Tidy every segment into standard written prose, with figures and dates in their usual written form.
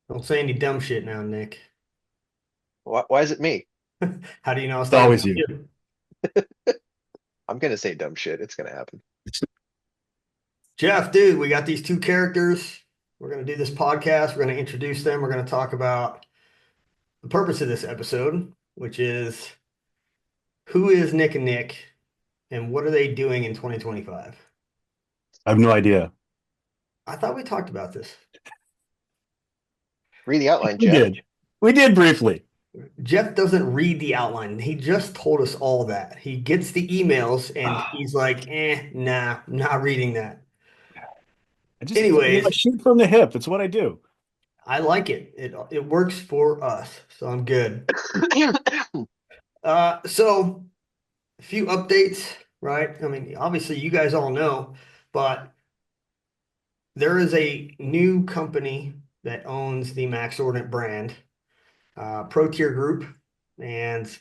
Don't say any dumb shit now, Nick. Why is it me? How do you know I was It's talking always about you. you? I'm gonna say dumb shit. It's gonna happen. Jeff, dude, we got these two characters. We're going to do this podcast. We're going to introduce them. We're going to talk about the purpose of this episode, which is who is Nick and Nick and what are they doing in 2025? I have no idea. I thought we talked about this. Read the outline, We Jeff. did. We did briefly. Jeff doesn't read the outline. He just told us all that. He gets the emails and I he's like, nah, not reading that. just, I Anyways, shoot from the hip. It's what I do. I like it. It works for us, so I'm good. So a few updates, right? I mean, obviously you guys all know, but there is a new company that owns the Max Ordinate brand, Pro Tier Group, and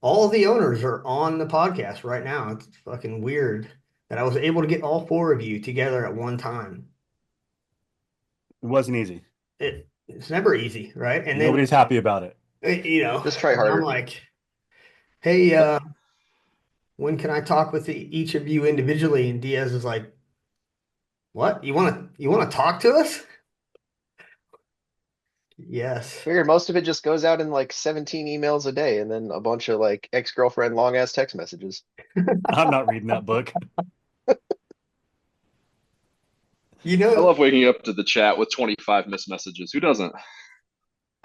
all of the owners are on the podcast right now. It's fucking weird that I was able to get all four of you together at one time. It wasn't easy. It's never easy, right? And then, Nobody's happy about it. Just try I'm harder. like, hey, when can I talk with each of you individually? And Diaz is like, what? You want to talk to us? Yes. Figure most of it just goes out in like 17 emails a day, and then a bunch of like ex-girlfriend long ass text messages. I'm not reading that book. You I know, love waking up to the chat with 25 missed messages. Who doesn't?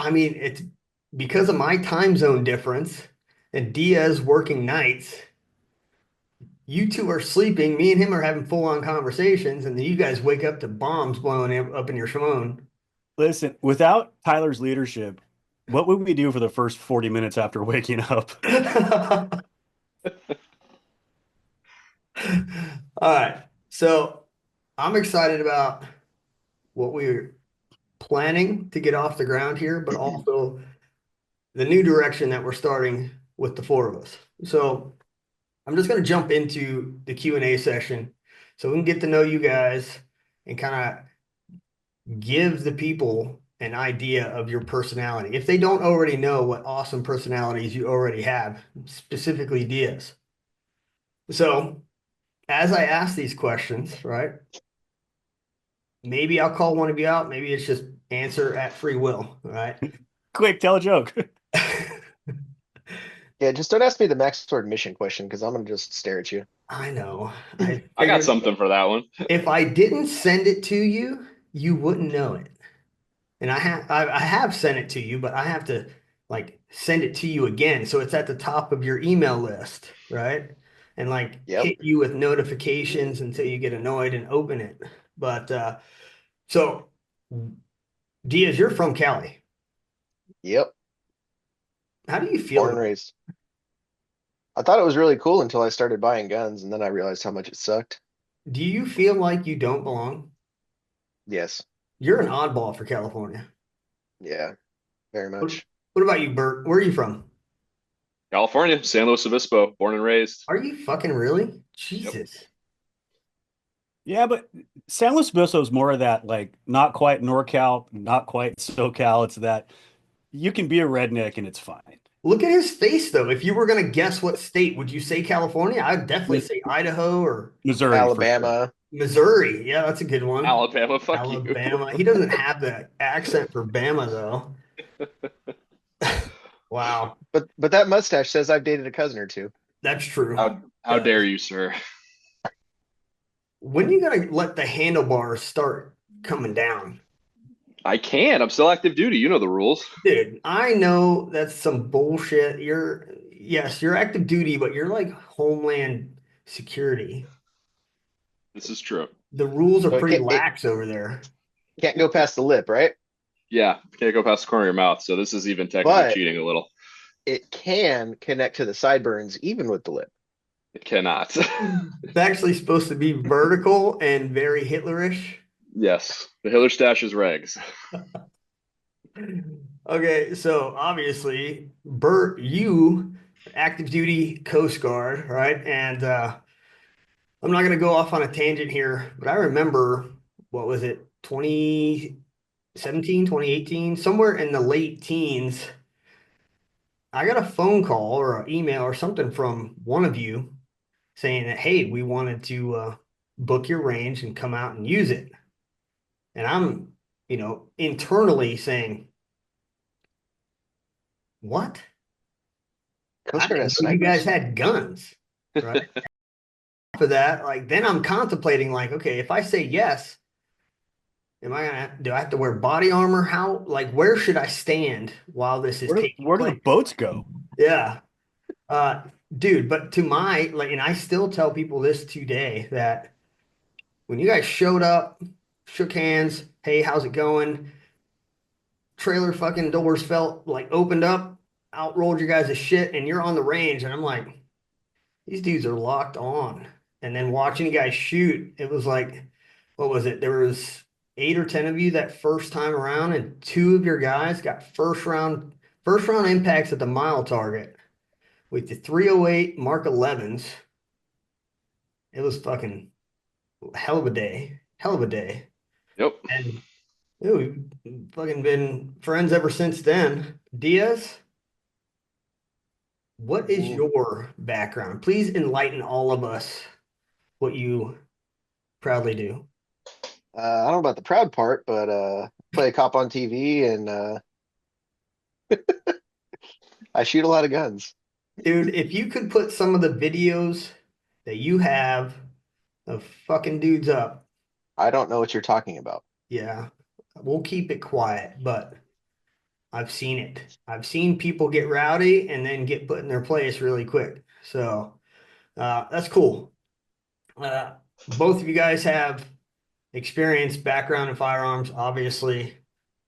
I mean, it's because of my time zone difference and Diaz working nights. You two are sleeping. Me and him are having full on conversations, and then you guys wake up to bombs blowing up in your phone. Listen, without Tyler's leadership, what would we do for the first 40 minutes after waking up? All right. So I'm excited about what we're planning to get off the ground here, but also the new direction that we're starting with the four of us. So I'm just going to jump into the Q&A session so we can get to know you guys and kind of give the people an idea of your personality. If they don't already know what awesome personalities you already have, specifically Diaz. So as I ask these questions, right? Maybe I'll call one of you out. Maybe it's just answer at free will, right? Quick, tell a joke. Yeah, just don't ask me the Max Sword mission question because I'm gonna just stare at you. I know. I I got figured something for that one. if I didn't send it to you, you wouldn't know it. And I have sent it to you, but I have to like send it to you again. So it's at the top of your email list, right? And like Yep. hit you with notifications until you get annoyed and open it. But so Diaz, you're from Cali. Yep. How do you feel Born and about raised. I thought it was really cool until I started buying guns, and then I realized how much it sucked. it? Do you feel like you don't belong? Yes. You're an oddball for California. Yeah, very What, much. what about you, Bert? Where are you from? California, San Luis Obispo, born and raised. Are you fucking really? Yep. Jesus. Yeah, but San Luis Obispo is more of that, like, not quite NorCal, not quite SoCal. It's that you can be a redneck and it's fine. Look at his face, though. If you were going to guess what state, would you say California? I'd definitely Mi- say Idaho or Missouri for sure. Alabama. Missouri. Yeah, that's a good one. Alabama, fuck you. Alabama. He doesn't have the accent for Bama, though. Wow, But that mustache says I've dated a cousin or two. that's true. How Uh, dare you, sir? when are you going to let the handlebars start coming down? I can. I'm still active duty. You know the rules. Dude, I know that's some bullshit. Yes, you're active duty, but you're like Homeland Security. This is true. The rules are So pretty lax over there. can't go past the lip, right? Yeah, can't go past the corner of your mouth. So this is even technically But cheating a little. it can connect to the sideburns even with the lip. It cannot. It's actually supposed to be vertical and very Hitlerish. Yes, the Hiller stash is regs. Okay, so obviously, Bert, you active duty Coast Guard, right? And I'm not going to go off on a tangent here, but I remember what was it, 20? 2018, somewhere in the late teens, I got a phone call or an email or something from one of you saying that, hey, we wanted to book your range and come out and use it. And I'm, internally saying, what? I Coast Guard didn't has know you guys snipers? had guns, right? For that, like, then I'm contemplating, like, okay, if I say yes, do I have to wear body armor? How, like, where should I stand while this is taking Where do the place? boats go? Yeah. Uh, Dude, but to my, like, and I still tell people this today that when you guys showed up, shook hands, hey, how's it going? Trailer fucking doors felt like opened up, out rolled your guys' shit, and you're on the range. And I'm like, these dudes are locked on. And then watching you guys shoot, it was like, what was it? There was 8 or 10 of you that first time around, and two of your guys got first round impacts at the mile target with the 308 Mark 11s. It was fucking hell of a day. Hell of a day. Yep. And we've fucking been friends ever since then. Diaz, what is Mm, your background? Please enlighten all of us what you proudly do. I don't know about the proud part, but play a cop on TV and I shoot a lot of guns. Dude, if you could put some of the videos that you have of fucking dudes up, I don't know what you're talking about. yeah, we'll keep it quiet, but I've seen it. I've seen people get rowdy and then get put in their place really quick. So that's cool. Uh, Both of you guys have experience, background in firearms, obviously.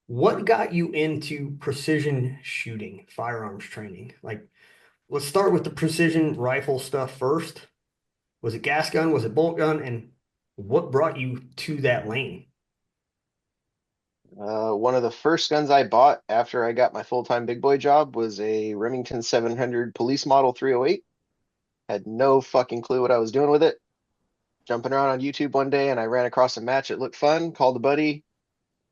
What got you into precision shooting, firearms training? Like, let's start with the precision rifle stuff first. Was it gas gun? Was it bolt gun? And what brought you to that lane? One of the first guns I bought after I got my full-time big boy job was a Remington 700 Police Model 308. Had no fucking clue what I was doing with it. Jumping around on YouTube one day and I ran across a match. It looked fun. Called a buddy.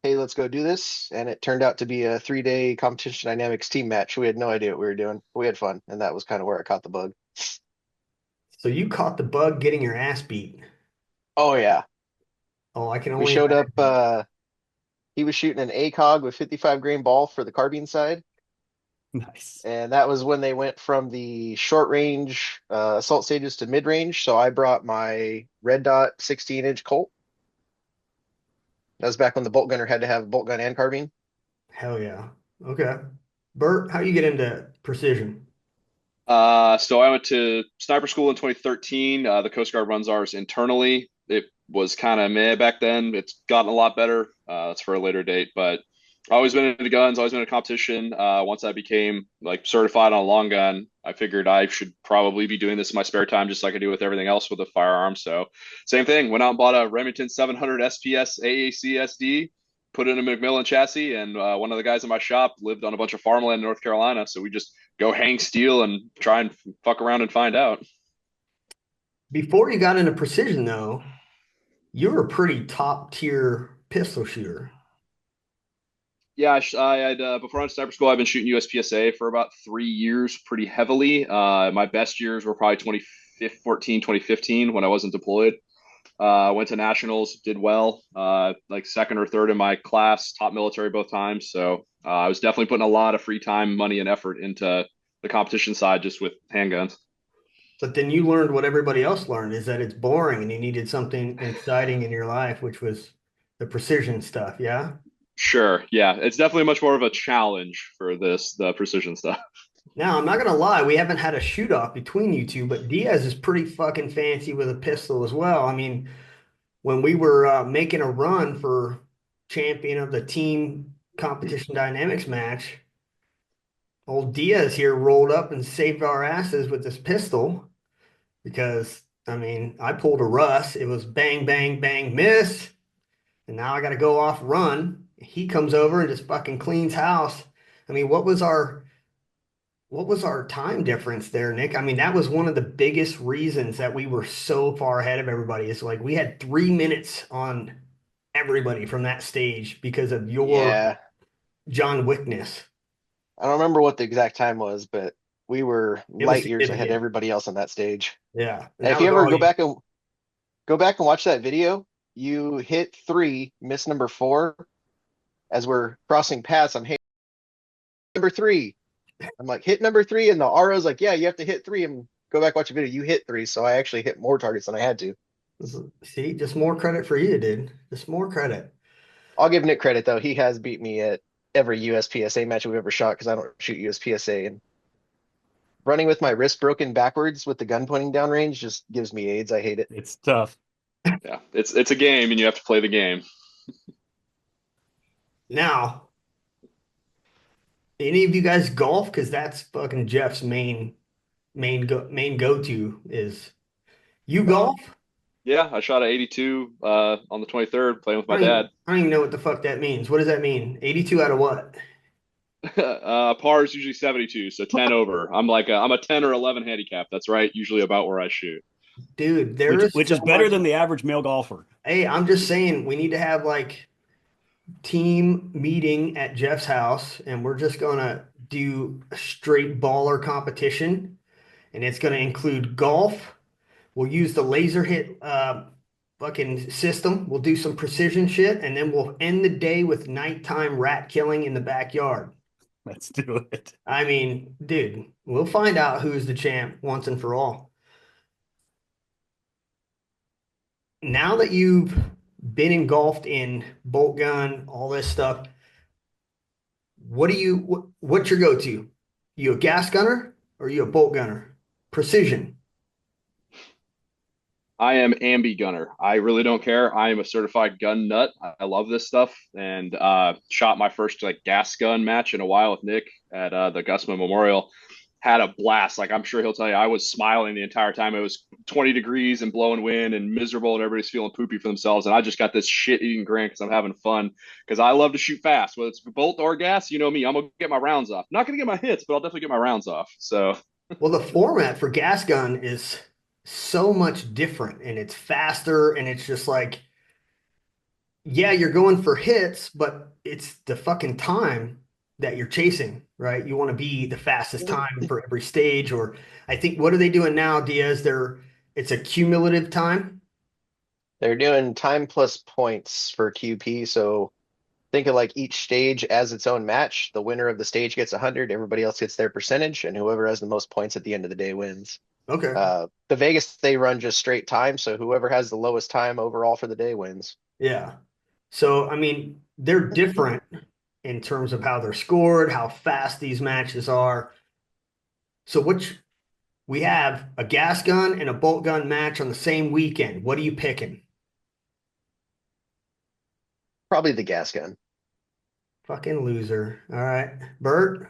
Hey, let's go do this. And it turned out to be a 3-day competition dynamics team match. We had no idea what we were doing. We had fun. And that was kind of where I caught the bug. So you caught the bug getting your ass beat. Oh, yeah. Oh, I can We only showed up. imagine. He was shooting an ACOG with 55 grain ball for the carbine side. Nice. And that was when they went from the short range assault stages to mid range. So I brought my red dot 16-inch Colt. That was back when the bolt gunner had to have bolt gun and carbine. Hell yeah. Okay. Bert, how you get into precision? So I went to sniper school in 2013. The Coast Guard runs ours internally. It was kind of meh back then. It's gotten a lot better. That's for a later date, but I've always been into guns, always been in competition. Once I became like certified on a long gun, I figured I should probably be doing this in my spare time, just like I do with everything else with a firearm. So same thing. Went out and bought a Remington 700 SPS AAC SD, put it in a McMillan chassis, and one of the guys in my shop lived on a bunch of farmland in North Carolina. So we just go hang steel and try and fuck around and find out. Before you got into precision, though, you were a pretty top tier pistol shooter. Yeah, I had before I went to sniper school, I've been shooting USPSA for about 3 years, pretty heavily. My best years were probably 2014, 2015 when I wasn't deployed. Went to nationals, did well, like second or third in my class, top military both times. So I was definitely putting a lot of free time, money, and effort into the competition side just with handguns. But then you learned what everybody else learned is that it's boring and you needed something exciting in your life, which was the precision stuff. Yeah. Sure, yeah, it's definitely much more of a challenge for the precision stuff. Now, I'm not gonna lie, we haven't had a shoot off between you two, but Diaz is pretty fucking fancy with a pistol as well. I mean, when we were making a run for champion of the team competition dynamics match, old Diaz here rolled up and saved our asses with this pistol because I mean, I pulled a Russ. It was bang, bang, bang, miss. And now I got to go off run. He comes over and just fucking cleans house. I mean, what was our time difference there, Nick? I mean, that was one of the biggest reasons that we were so far ahead of everybody. It's like we had 3 minutes on everybody from that stage because of your Yeah. John Wickness. I don't remember what the exact time was, but we were It was light years ahead of significant. everybody else on that stage. Yeah. And And that if you was ever all you. go back and watch that video, you hit 3, miss number 4. As we're crossing paths, I'm hitting number 3. I'm like, hit number 3, and the RO's like, yeah, you have to hit 3 and go back watch the video. You hit 3, so I actually hit more targets than I had to. See, just more credit for you, dude. Just more credit. I'll give Nick credit though. He has beat me at every USPSA match we've ever shot because I don't shoot USPSA, and running with my wrist broken backwards with the gun pointing downrange just gives me AIDS. I hate it. It's tough. Yeah, it's a game, and you have to play the game. Now, any of you guys golf? Because that's fucking Jeff's main go-to is you golf? Yeah, I shot a 82 on the 23rd playing with my I don't dad. even, I don't even know what the fuck that means. What does that mean? 82 out of what? Par is usually 72, so 10 over. I'm a 10 or 11 handicap. That's right, usually about where I shoot. Dude, there Which is which so is better much. than the average male golfer. Hey, I'm just saying we need to have like team meeting at Jeff's house, and we're just gonna do a straight baller competition, and it's gonna include golf. We'll use the laser hit fucking system. We'll do some precision shit, and then we'll end the day with nighttime rat killing in the backyard. Let's do it. I mean, dude, we'll find out who's the champ once and for all. Now that you've been engulfed in bolt gun, all this stuff, what's your go-to? You a gas gunner or you a bolt gunner? Precision. I am ambi gunner. I really don't care. I am a certified gun nut. I love this stuff, and shot my first like gas gun match in a while with Nick at the Gusman Memorial. Had a blast. Like I'm sure he'll tell you, I was smiling the entire time. It was 20 degrees and blowing wind and miserable, and everybody's feeling poopy for themselves. And I just got this shit eating grin because I'm having fun. Because I love to shoot fast, whether it's bolt or gas. You know me, I'm gonna get my rounds off. Not gonna get my hits, but I'll definitely get my rounds off. So Well, the format for gas gun is so much different and it's faster and it's just like, yeah, you're going for hits, but it's the fucking time that you're chasing, right? You want to be the fastest time for every stage, or I think what are they doing now, Diaz? It's a cumulative time. They're doing time plus points for QP, so think of like each stage as its own match. The winner of the stage gets 100, everybody else gets their percentage, and whoever has the most points at the end of the day wins. Okay. The Vegas, they run just straight time, so whoever has the lowest time overall for the day wins. Yeah. So, I mean, they're different in terms of how they're scored, how fast these matches are. So, we have a gas gun and a bolt gun match on the same weekend. What are you picking? Probably the gas gun. Fucking loser. All right. Bert?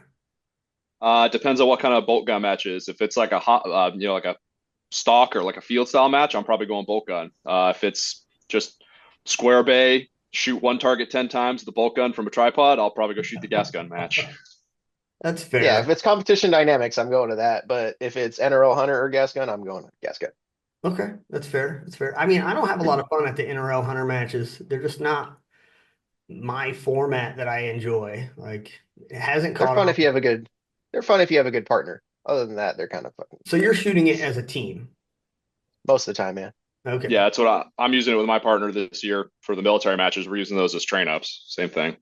depends on what kind of bolt gun match is. If it's like a hot, like a stock or like a field style match, I'm probably going bolt gun. If it's just square bay, shoot one target 10 times with the bolt gun from a tripod, I'll probably go shoot the gas gun match. That's Yeah, if fair. it's competition dynamics, I'm going to that. But if it's NRL hunter or gas gun, I'm going to gas gun. Okay. That's fair. That's fair. I mean, I don't have a lot of fun at the NRL Hunter matches. They're just not my format that I enjoy. Like, it hasn't They're caught fun on. if you have a good. They're fun if you have a good partner. Other than that, they're kind of fucking So you're shooting it as a team. most of the time, man. Okay. Yeah, that's what I'm using it with my partner this year for the military matches. We're using those as train ups. Same thing.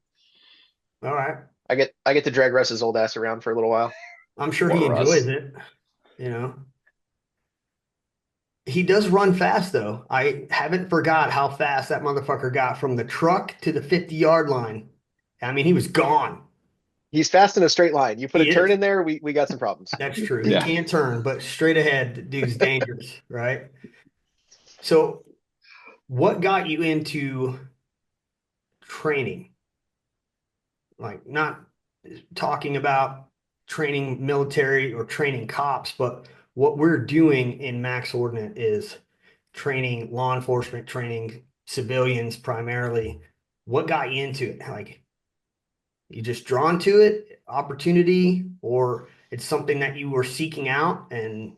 All right. I get to drag Russ's old ass around for a little while. I'm sure he Poor enjoys Russ. it. You know, he does run fast though. I haven't forgot how fast that motherfucker got from the truck to the 50-yard line. I mean, he was gone. He's fast in a straight line. You put a He turn is. in there, we got some problems. That's true. He Yeah. can't turn, but straight ahead, the dude's dangerous, right? So, what got you into training? Like, not talking about training military or training cops, but what we're doing in Max Ordinate is training law enforcement, training civilians primarily. What got you into it? Like, you just drawn to it, opportunity, or it's something that you were seeking out and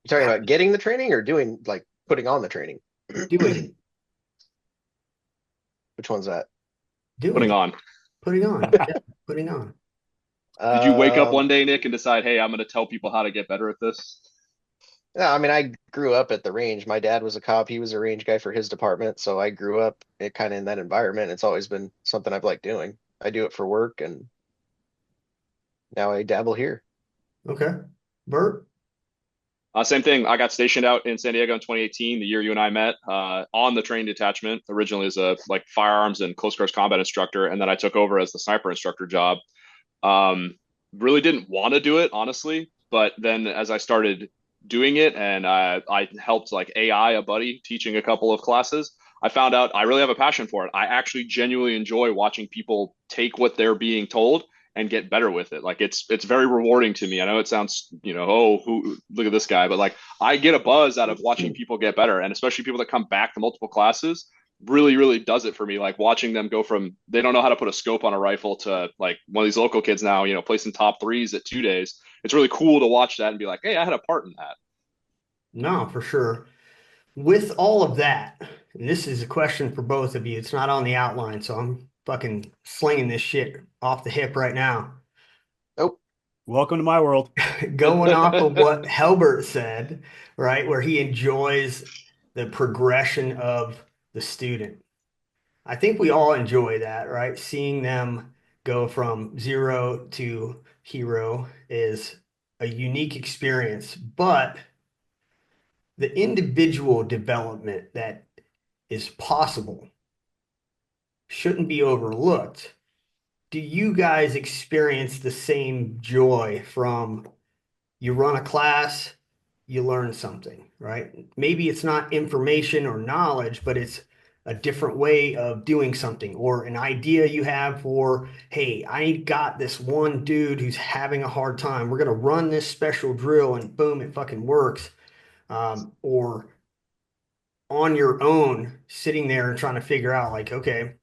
You talking about getting the training or doing like putting on the training? doing? Which one's that? Putting on. Putting on. Yeah, putting on. Did you wake up Um, one day, Nick, and decide, hey, I'm going to tell people how to get better at this? no, I mean, I grew up at the range. My dad was a cop. He was a range guy for his department. So I grew up kind of in that environment. It's always been something I've liked doing. I do it for work, and now I dabble here. Okay. Bert? Same thing. I got stationed out in San Diego in 2018, the year you and I met, on the trained detachment, originally as a like firearms and close quarters combat instructor, and then I took over as the sniper instructor job. Um, really didn't want to do it, honestly, but then as I started doing it and I helped like AI, a buddy, teaching a couple of classes, I found out I really have a passion for it. I actually genuinely enjoy watching people take what they're being told and get better with it. Like it's very rewarding to me. I know it sounds, oh, who look at this guy, but like I get a buzz out of watching people get better, and especially people that come back to multiple classes really, really does it for me. Like watching them go from they don't know how to put a scope on a rifle to like one of these local kids now, placing top threes at 2 days. It's really cool to watch that and be like, hey, I had a part in that. No, for sure. With all of that, and this is a question for both of you. It's not on the outline, so I'm fucking slinging this shit off the hip right now. Nope. Welcome to my world. Going off of what Helbert said, right, where he enjoys the progression of the student. I think we all enjoy that, right? Seeing them go from zero to hero is a unique experience, but the individual development that is possible shouldn't be overlooked. Do you guys experience the same joy from you run a class, you learn something, right? Maybe it's not information or knowledge, but it's a different way of doing something or an idea you have for, hey, I got this one dude who's having a hard time. We're going to run this special drill and boom, it fucking works. Or on your own, sitting there and trying to figure out, like, okay,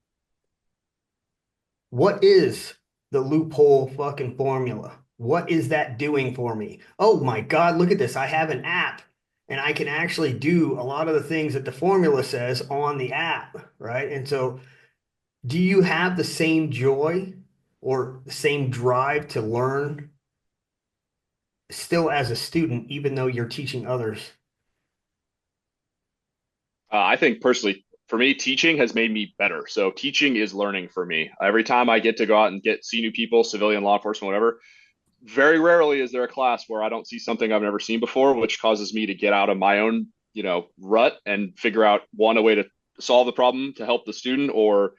what is the loophole fucking formula? What is that doing for me? Oh my God, look at this. I have an app and I can actually do a lot of the things that the formula says on the app, right? And so, do you have the same joy or the same drive to learn still as a student, even though you're teaching others? I think personally, for me, teaching has made me better. So teaching is learning for me. Every time I get to go out and see new people, civilian, law enforcement, whatever, very rarely is there a class where I don't see something I've never seen before, which causes me to get out of my own, rut and figure out one, a way to solve the problem to help the student, or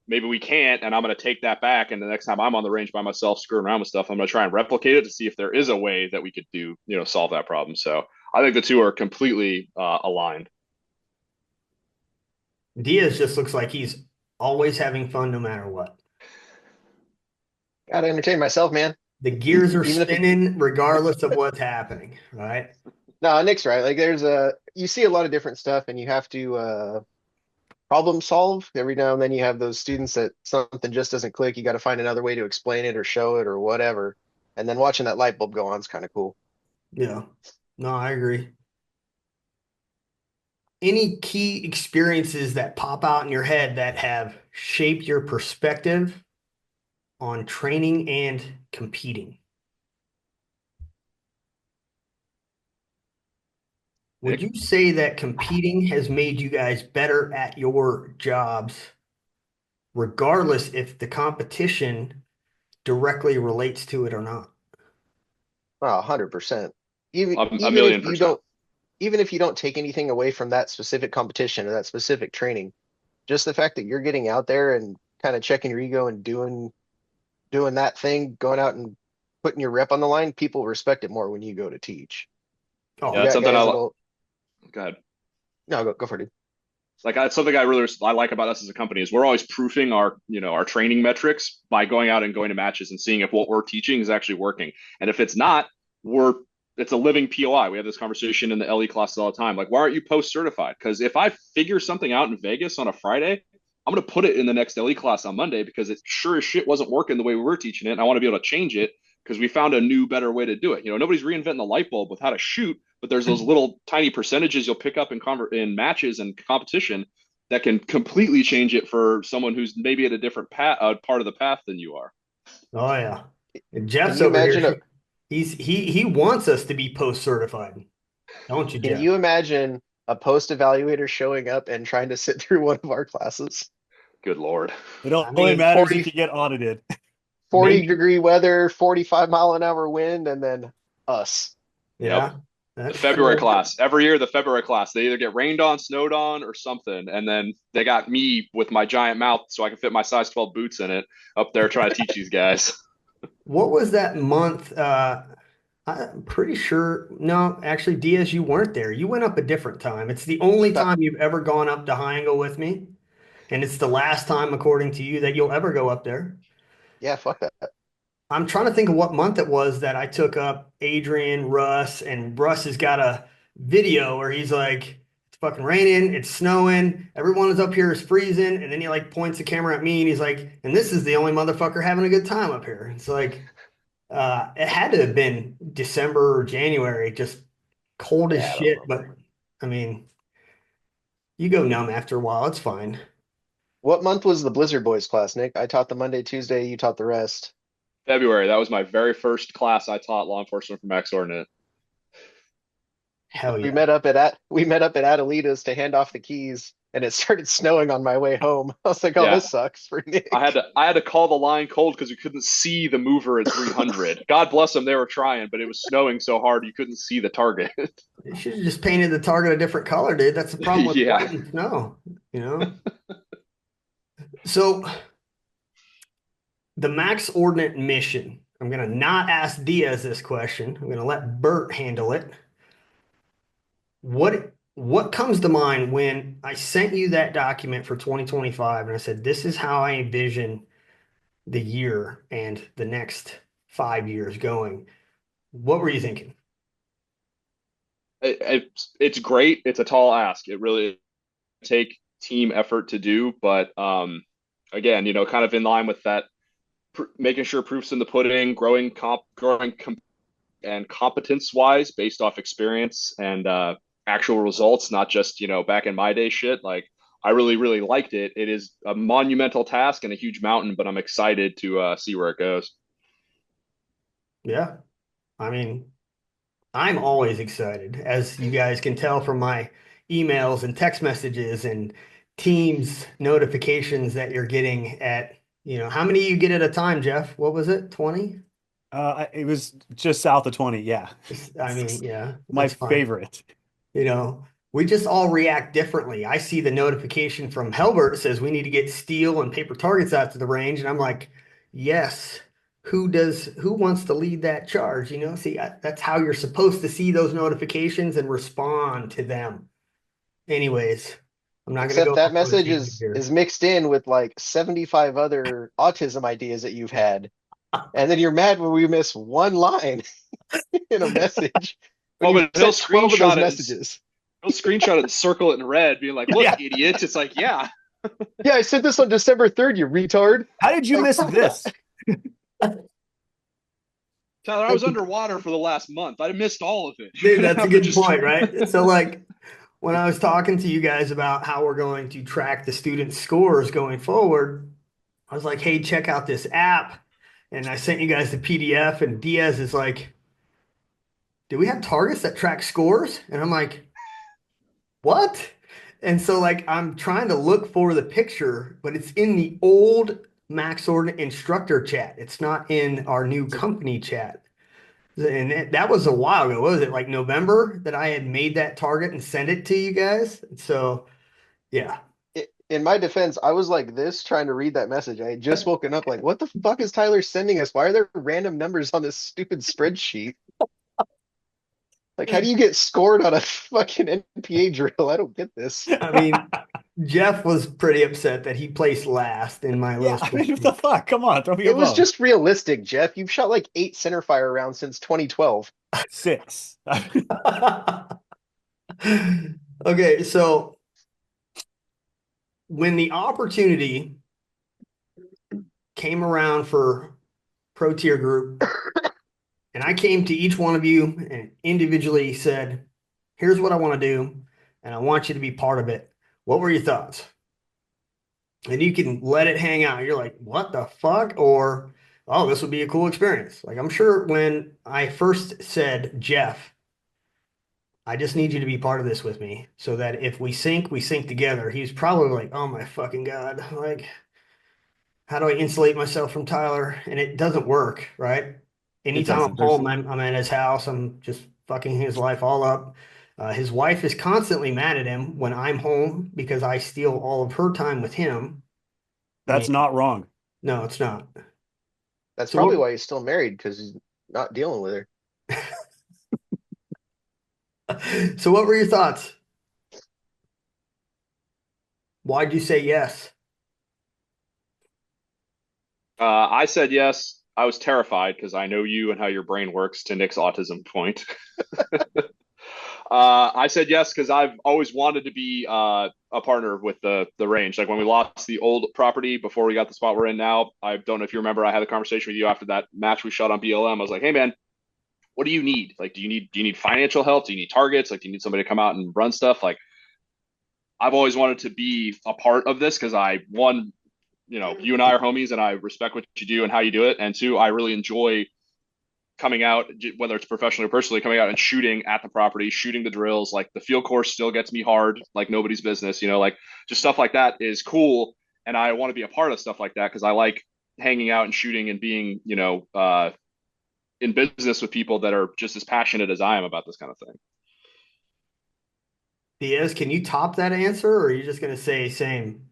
maybe we can't, and I'm going to take that back. And the next time I'm on the range by myself, screwing around with stuff, I'm going to try and replicate it to see if there is a way that we could do, solve that problem. So I think the two are completely aligned. Diaz just looks like he's always having fun no matter what. Gotta entertain myself, man. The gears are Even if it, spinning regardless of what's happening, right? no, Nick's right. Like you see a lot of different stuff, and you have to problem solve. Every now and then you have those students that something just doesn't click. You got to find another way to explain it or show it or whatever. And then watching that light bulb go on is kind of cool. Yeah. No, I agree. Any key experiences that pop out in your head that have shaped your perspective on training and competing? Would Nick? you say that competing has made you guys better at your jobs, regardless if the competition directly relates to it or not? Oh, 100%. Even A even million if you percent. don't even if you don't take anything away from that specific competition or that specific training, just the fact that you're getting out there and kind of checking your ego and doing that thing, going out and putting your rep on the line, people respect it more when you go to teach. Oh, You Yeah, it's got something guys that'll go ahead. no go for it. Dude. Like that's something I like about us as a company is we're always proofing our our training metrics by going out and going to matches and seeing if what we're teaching is actually working. And if it's not, it's a living POI. We have this conversation in the LE classes all the time. Like, why aren't you post certified? Because if I figure something out in Vegas on a Friday, I'm going to put it in the next LE class on Monday because it sure as shit wasn't working the way we were teaching it. And I want to be able to change it because we found a new, better way to do it. Nobody's reinventing the light bulb with how to shoot, but there's those little tiny percentages you'll pick up in matches and competition that can completely change it for someone who's maybe at a different path, part of the path than you are. Oh yeah. And Can Jeff's you over imagine here. He wants us to be post certified, don't you, can Jeff? you imagine a post evaluator showing up and trying to sit through one of our classes? Good Lord. It I only mean, matters 40, if you get audited. 40 maybe. degree weather, 45-mile-an-hour wind, and then us. Yep. Yeah, The that's February true. class. Every year, the February class, they either get rained on, snowed on, or something. And then they got me with my giant mouth so I can fit my size 12 boots in it up there trying to teach these guys. What was that month? I'm pretty sure. No, actually, Diaz, you weren't there. You went up a different time. It's the only That, time you've ever gone up to High Angle with me, and it's the last time, according to you, that you'll ever go up there. yeah, fuck that. I'm trying to think of what month it was that I took up Adrian, Russ, and Russ has got a video where he's like, it's fucking raining, it's snowing, everyone is up here is freezing, and then he like points the camera at me and he's like, and this is the only motherfucker having a good time up here. It's like, it had to have been December or January, just cold as Yeah, I don't shit. But remember. I mean, you go numb after a while, it's fine. What month was the Blizzard Boys class, Nick? I taught the Monday, Tuesday, you taught the rest. February, that was my very first class I taught law enforcement for Max Ordinate. Hell We yeah. met up at we met up at Adelita's to hand off the keys, and it started snowing on my way home. I was like, "Oh, Yeah, this sucks for I had Nick." to call the line cold because we couldn't see the mover at 300. God bless them, they were trying, but it was snowing so hard you couldn't see the target. You should have just painted the target a different color, dude. That's the problem with Yeah. white and snow, you know? So the Max Ordinate mission, I'm going to not ask Diaz this question. I'm going to let Bert handle it. What comes to mind when I sent you that document for 2025 and I said, this is how I envision the year and the next 5 years going? What were you thinking? It's great. It's a tall ask. It really take team effort to do, but again, kind of in line with that, making sure proofs in the pudding, and competence wise based off experience and actual results, not just back in my day shit. Like I really really liked it. It is a monumental task and a huge mountain, but I'm excited to see where it goes. Yeah. I mean, I'm always excited, as you guys can tell from my emails and text messages and Teams notifications that you're getting at, how many you get at a time, Jeff? What was it? 20? It was just south of 20. Yeah. I mean, yeah, My that's fine. favorite. You know, we just all react differently. I see the notification from Helbert that says we need to get steel and paper targets out to the range, and I'm like, yes. Who wants to lead that charge? See, that's how you're supposed to see those notifications and respond to them. Anyways, I'm not going to Except go that off on a message tangent is here. mixed in with like 75 other autism ideas that you've had, and then you're mad when we miss one line in a message when Well, you've but sent 12 of those messages. he'll screenshot it and circle it in red, being like, "Look, Yeah. idiot!" It's like, yeah, Yeah, I sent this on December 3rd, you retard. How did you Like, miss this? Tyler, I was underwater for the last month. I missed all of it. You're Dude, gonna that's a have to good just. point, right? So, like, when I was talking to you guys about how we're going to track the student scores going forward, I was like, hey, check out this app. And I sent you guys the PDF, and Diaz is like, do we have targets that track scores? And I'm like, what? And so, like, I'm trying to look for the picture, but it's in the old Max Ord instructor chat. It's not in our new company chat. And that was a while ago. What was it, like November that I had made that target and sent it to you guys? So, yeah. in my defense, I was like this trying to read that message. I had just woken up, like, what the fuck is Tyler sending us? Why are there random numbers on this stupid spreadsheet? Like, how do you get scored on a fucking NPA drill? I don't get this. I mean, Jeff was pretty upset that he placed last in my Yeah. little I mean, what the spreadsheet. fuck? Come on. Throw me a It was bone. just realistic, Jeff. You've shot like 8 centerfire rounds since 2012. 6. Okay, so when the opportunity came around for Pro Tier Group, and I came to each one of you and individually said, here's what I want to do, and I want you to be part of it. What were your thoughts? and you can let it hang out. You're like, what the fuck? Or, oh, this would be a cool experience. Like, I'm sure when I first said, Jeff, I just need you to be part of this with me so that if we sink together. He's probably like, oh my fucking God. Like, how do I insulate myself from Tyler? And it doesn't work, right? It Anytime I'm doesn't. There's home, I'm at his house. I'm just fucking his life all up. His wife is constantly mad at him when I'm home because I steal all of her time with him. I that's mean, not wrong. no, it's not. That's So probably why he's still married, because he's not dealing with her. so what were your thoughts? Why'd you say yes? I said yes. I was terrified because I know you and how your brain works, to Nick's autism point. I said yes because I've always wanted to be a partner with the range. Like when we lost the old property before we got the spot we're in now, I don't know if you remember, I had a conversation with you after that match we shot on BLM. I was like, hey man, what do you need? Like, do you need financial help? Do you need targets? Like, do you need somebody to come out and run stuff? Like, I've always wanted to be a part of this because you and I are homies and I respect what you do and how you do it. And two, I really enjoy coming out, whether it's professionally or personally, coming out and shooting at the property, shooting the drills. Like the field course still gets me hard, like nobody's business, like just stuff like that is cool. And I want to be a part of stuff like that because I like hanging out and shooting and being, in business with people that are just as passionate as I am about this kind of thing. Diaz, can you top that answer or are you just going to say same?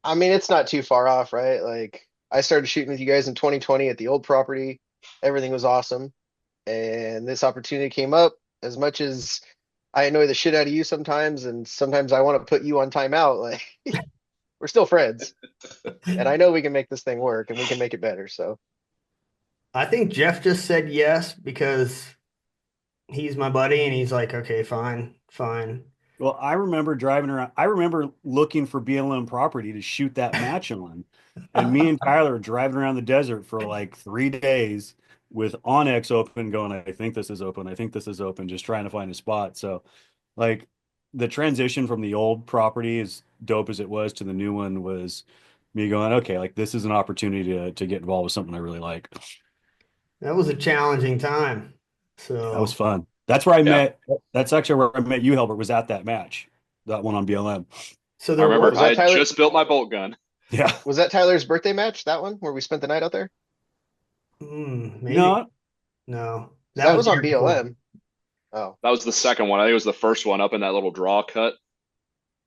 I mean, it's not too far off, right? Like, I started shooting with you guys in 2020 at the old property. Everything was awesome. And this opportunity came up. As much as I annoy the shit out of you sometimes, and sometimes I want to put you on timeout, like, we're still friends. And I know we can make this thing work and we can make it better. So, I think Jeff just said yes because he's my buddy and he's like, okay, fine, fine. Well, I remember driving around. I remember looking for BLM property to shoot that match on. And me and Tyler were driving around the desert for like 3 days with Onyx open, going, I think this is open. I think this is open, just trying to find a spot. So, like, the transition from the old property, as dope as it was, to the new one was me going, okay, like, this is an opportunity to get involved with something I really like. That was a challenging time. That was So, fun. That's where I Yeah. met, that's actually where I met you, Helbert, was at that match, that one on BLM. so I there remember was, Was that I Tyler? just built my bolt gun. Yeah. Was that Tyler's birthday match? That one where we spent the night out there? maybe, No, no, 'Cause that that was was the on year before. BLM. Oh, That was the second one. I think it was the first one up in that little draw cut.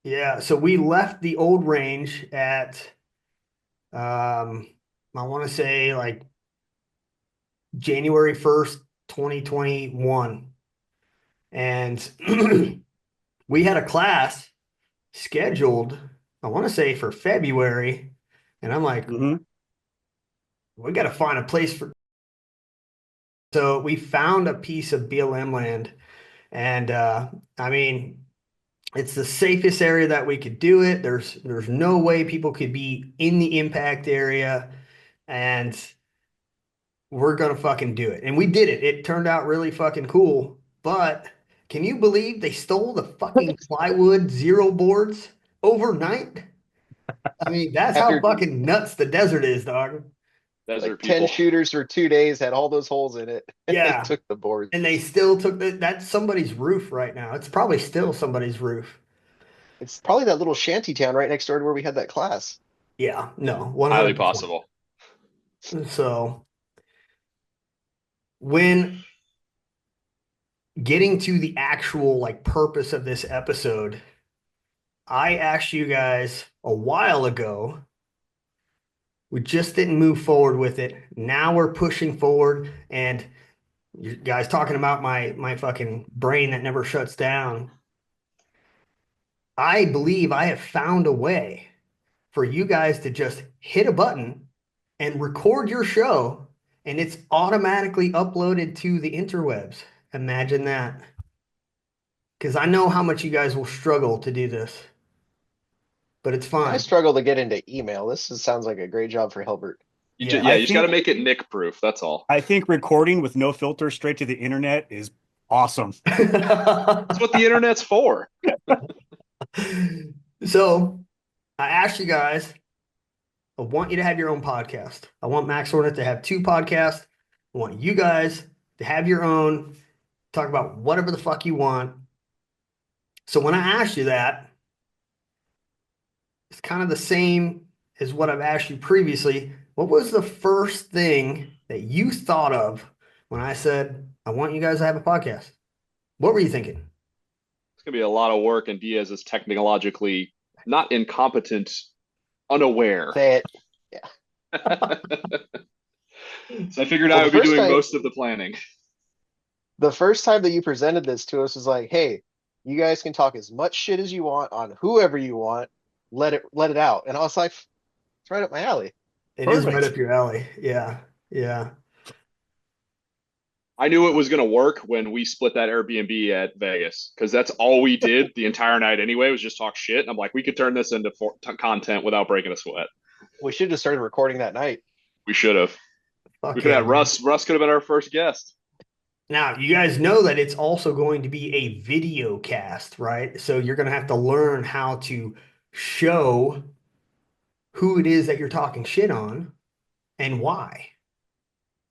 Yeah. So we left the old range at, um, I want to say like January 1st, 2021. And we had a class scheduled, I want to say for February. And I'm like, hmm we got to find a place for. So we found a piece of BLM land. And I mean, it's the safest area that we could do it. There's no way people could be in the impact area. And we're gonna fucking do it. And we did it. It turned out really fucking cool. But can you believe they stole the fucking plywood zero boards overnight? I mean, that's how after fucking nuts the desert is, dog. like Desert 10 people. shooters for 2 days had all those holes in it. And they Yeah. took the boards. And they still took that's somebody's roof right now. It's probably still somebody's roof. It's probably that little shanty town right next door to where we had that class. Yeah, no, Highly 100%. possible. So when getting to the actual like purpose of this episode, I asked you guys a while ago. We just didn't move forward with it. Now we're pushing forward, and you guys talking about my fucking brain that never shuts down. I believe I have found a way for you guys to just hit a button and record your show, and it's automatically uploaded to the interwebs. Imagine that. Because I know how much you guys will struggle to do this, but it's I fine. struggle to get into email. Sounds like a great job for Hilbert. Yeah, Yeah, I you just got to think. make it Nick proof. That's all. I think recording with no filter straight to the internet is awesome. That's what the internet's for. So I asked you guys, I want you to have your own podcast. I want Max Ordinate to have 2 podcasts. I want you guys to have your own, talk about whatever the fuck you want. So when I asked you that, it's kind of the same as what I've asked you previously. What was the first thing that you thought of when I said, I want you guys to have a podcast? What were you thinking? It's gonna be a lot of work, and Diaz is technologically not incompetent, unaware. Say it. So I figured Well, I would be doing most of the planning. the first time that you presented this to us was like, hey, you guys can talk as much shit as you want on whoever you want. Let it out. And I was like, it's right up my alley. It is right Perfect. up your alley. Yeah. Yeah. I knew it was going to work when we split that Airbnb at Vegas because that's all we did the entire night anyway was just talk shit. And I'm like, we could turn this into content without breaking a sweat. We should have started recording that night. We should have. Fuck We could yeah, have man. Russ. Russ could have been our first guest. Now, you guys know that it's also going to be a video cast, right? So you're going to have to learn how to show who it is that you're talking shit on and why.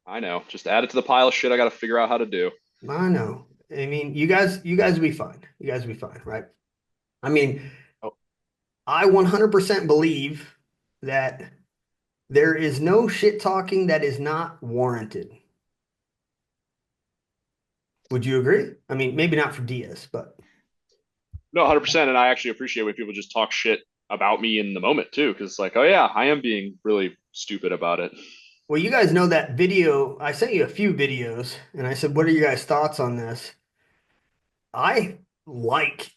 I know. Just add it to the pile of shit I got to figure out how to do. I know. I mean, you guys will be fine. You guys will be fine, right? I mean, Oh, I 100% believe that there is no shit talking that is not warranted. Would you agree? I mean, maybe not for Diaz, but No, 100%. And I actually appreciate when people just talk shit about me in the moment too. Because it's like, oh, yeah, I am being really stupid about it. well, you guys know that video. I sent you a few videos and I said, what are you guys' thoughts on this? I like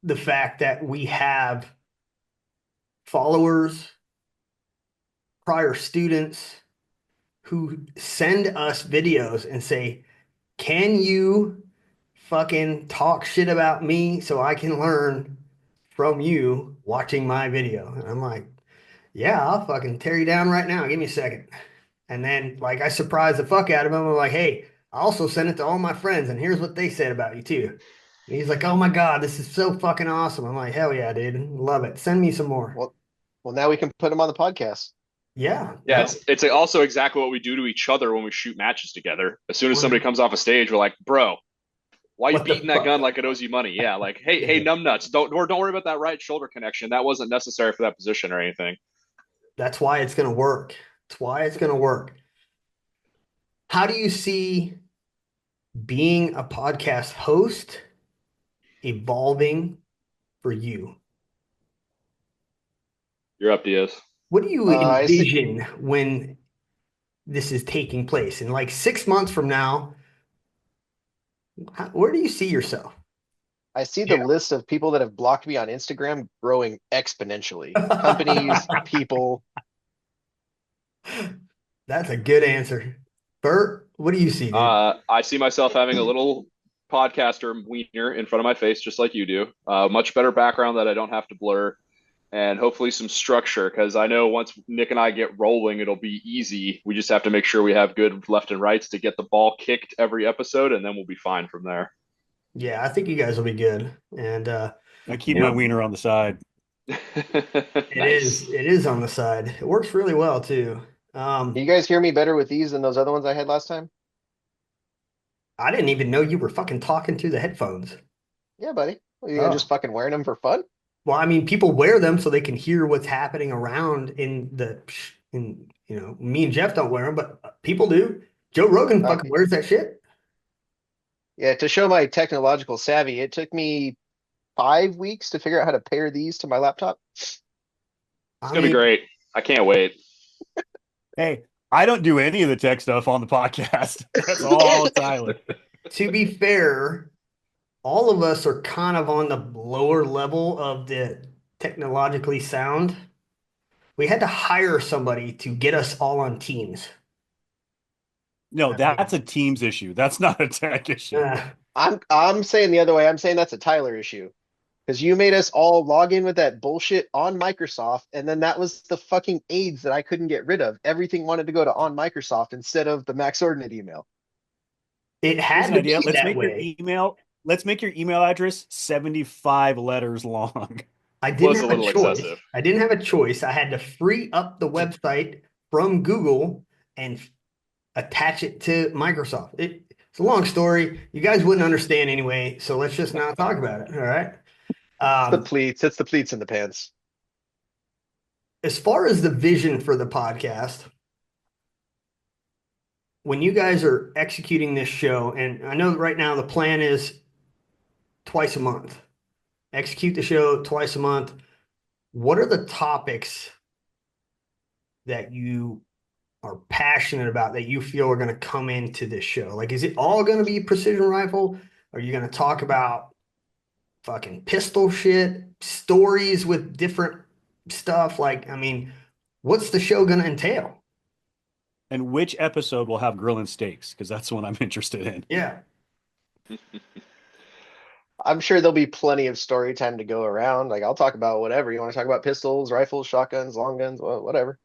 the fact that we have followers, prior students who send us videos and say, can you fucking talk shit about me so I can learn from you watching my video? And I'm like, yeah, I'll fucking tear you down right now. Give me a second. And then, like, I surprised the fuck out of him. I'm like, hey, I also sent it to all my friends, and here's what they said about you, too. And he's like, oh my God, this is so fucking awesome. I'm like, hell yeah, dude. Love it. Send me some more. well, well, now we can put them on the podcast. Yeah. Yeah, No. it's also exactly what we do to each other when we shoot matches together. As soon as somebody What comes off a stage, we're like, bro, why you beating the that gun fuck? like it owes you money? Yeah, like, hey, Yeah. numbnuts, don't worry about that right shoulder connection. That wasn't necessary for that position or anything. That's why it's going to work. That's why it's going to work. How do you see being a podcast host evolving for you? You're up, Diaz. What do you I see. envision when this is taking place? In like 6 months from now, where do you see yourself? I see the list of people that have blocked me on Instagram growing exponentially. Companies, people. That's a good answer. Bert, what do you see, dude? I see myself having a little podcaster wiener in front of my face, just like you do. Much better background that I don't have to blur, and hopefully some structure. Because I know once Nick and I get rolling, it'll be easy. We just have to make sure we have good left and rights to get the ball kicked every episode, and then we'll be fine from there. Yeah, I think you guys will be good. And I keep you my know, wiener on the side. Nice. it is on the side. It works really well too. Do you guys hear me better with these than those other ones I had last time? I didn't even know you were fucking talking through the headphones. Yeah, buddy. Well, you just Oh, fucking wearing them for fun? well, I mean, people wear them so they can hear what's happening around me and Jeff don't wear them, but people do. Joe Rogan fucking Okay. wears that shit. Yeah, to show my technological savvy, it took me 5 weeks to figure out how to pair these to my laptop. It's I gonna be mean, great. I can't wait. Hey, I don't do any of the tech stuff on the podcast. That's all Tyler. to be fair, all of us are kind of on the lower level of the technologically sound. We had to hire somebody to get us all on Teams. No, I mean, that's a Teams issue. That's not a tech issue. I'm saying the other way. I'm saying that's a Tyler issue. Because you made us all log in with that bullshit on Microsoft, and then that was the fucking aids that I couldn't get rid of. Everything wanted to go to on Microsoft instead of the Max Ordinate email. it Here's had an to idea. be that way. Let's make your email address 75 letters long. I didn't Was a have a little choice. excessive. I didn't have a choice. I had to free up the website from Google and attach it to Microsoft. It's a long story. You guys wouldn't understand anyway, so let's just not talk about it. All right. It's the pleats. It's the pleats in the pants. As far as the vision for the podcast, when you guys are executing this show, and I know right now the plan is twice a month, execute the show twice a month. What are the topics that you are passionate about that you feel are going to come into this show? Like, is it all going to be precision rifle? Are you going to talk about fucking pistol shit, stories with different stuff? Like, I mean, what's the show going to entail? And which episode will have grilling steaks? Because that's the one I'm interested in. Yeah. I'm sure there'll be plenty of story time to go around. Like I'll talk about whatever. You want to talk about pistols, rifles, shotguns, long guns, whatever.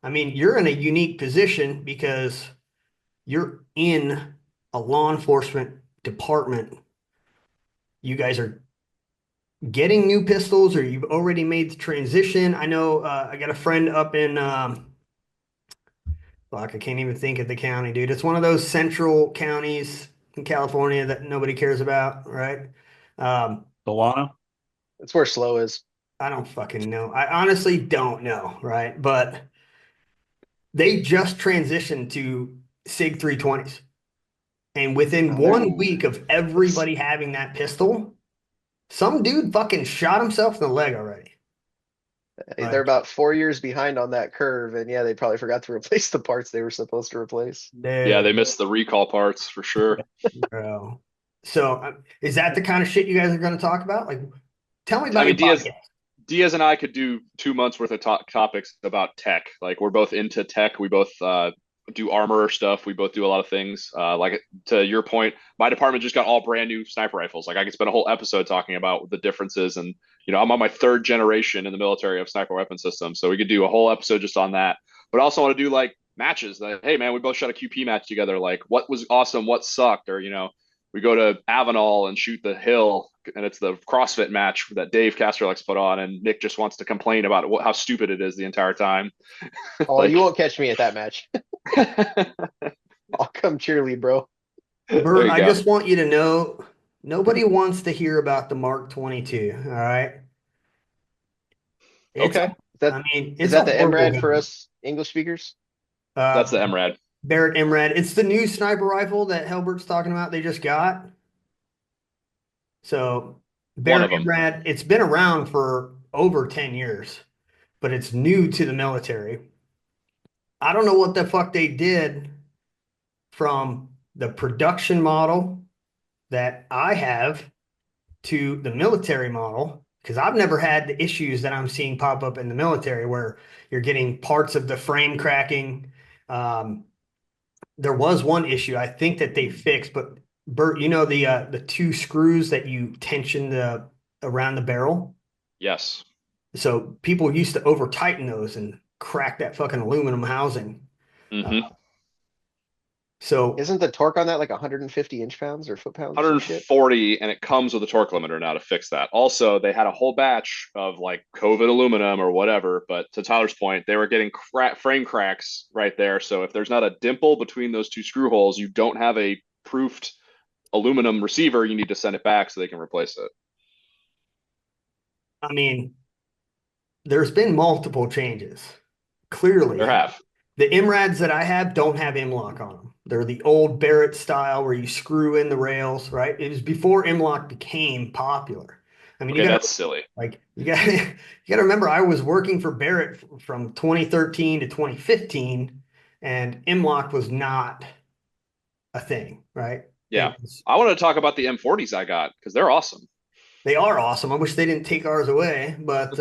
I mean, you're in a unique position because you're in a law enforcement department. You guys are getting new pistols, or you've already made the transition. I know I got a friend up in fuck, I can't even think of the county, dude. It's one of those central counties in California that nobody cares about, right? Solana? That's where slow is. I don't fucking know. I honestly don't know, right? But they just transitioned to SIG 320s. And within Oh, they're- 1 week of everybody having that pistol, some dude fucking shot himself in the leg already. They're about 4 years behind on that curve, and yeah, they probably forgot to replace the parts they were supposed to replace. Yeah, they missed the recall parts for sure. Bro. So is that the kind of shit you guys are going to talk about? Like, tell me about I mean, your podcast. Diaz and I could do 2 months worth of topics about tech. Like we're both into tech. We both do armor stuff. We both do a lot of things. Like to your point, my department just got all brand new sniper rifles. Like I could spend a whole episode talking about the differences. And I'm on my third generation in the military of sniper weapon systems, so we could do a whole episode just on that. But I also want to do like matches. Like, hey man, we both shot a QP match together. Like what was awesome, what sucked, or we go to Avenal and shoot the hill, and it's the CrossFit match that Dave Casterlex put on, and Nick just wants to complain about how stupid it is the entire time. Oh, you won't catch me at that match. I'll come cheerlead, bro. Bert, I just want you to know, nobody wants to hear about the Mark 22. All right. Okay. I mean, Is it's that a the horrible MRAD for gun. us English speakers? That's the MRAD. Barrett MRAD. It's the new sniper rifle that Helbert's talking about. They just got. So Barrett MRAD, it's been around for over 10 years, but it's new to the military. I don't know what the fuck they did from the production model that I have to the military model, because I've never had the issues that I'm seeing pop up in the military where you're getting parts of the frame cracking. There was one issue I think that they fixed, but Bert, the two screws that you tension around the barrel? Yes. So people used to over tighten those and crack that fucking aluminum housing. Mm-hmm. So isn't the torque on that like 150 inch-pounds or foot-pounds? 140, and it comes with a torque limiter now to fix that. Also, they had a whole batch of like COVID aluminum or whatever, but to Tyler's point, they were getting frame cracks right there. So if there's not a dimple between those two screw holes, you don't have a proofed aluminum receiver. You need to send it back so they can replace it. I mean, there's been multiple changes. Clearly, there have. The MRADs that I have don't have M-lock on them. They're the old Barrett style where you screw in the rails, right? It was before M-lock became popular. I mean, that's silly. Like you got to remember, I was working for Barrett from 2013 to 2015, and M-lock was not a thing, right? Yeah, I want to talk about the M40s I got because they're awesome. They are awesome. I wish they didn't take ours away, but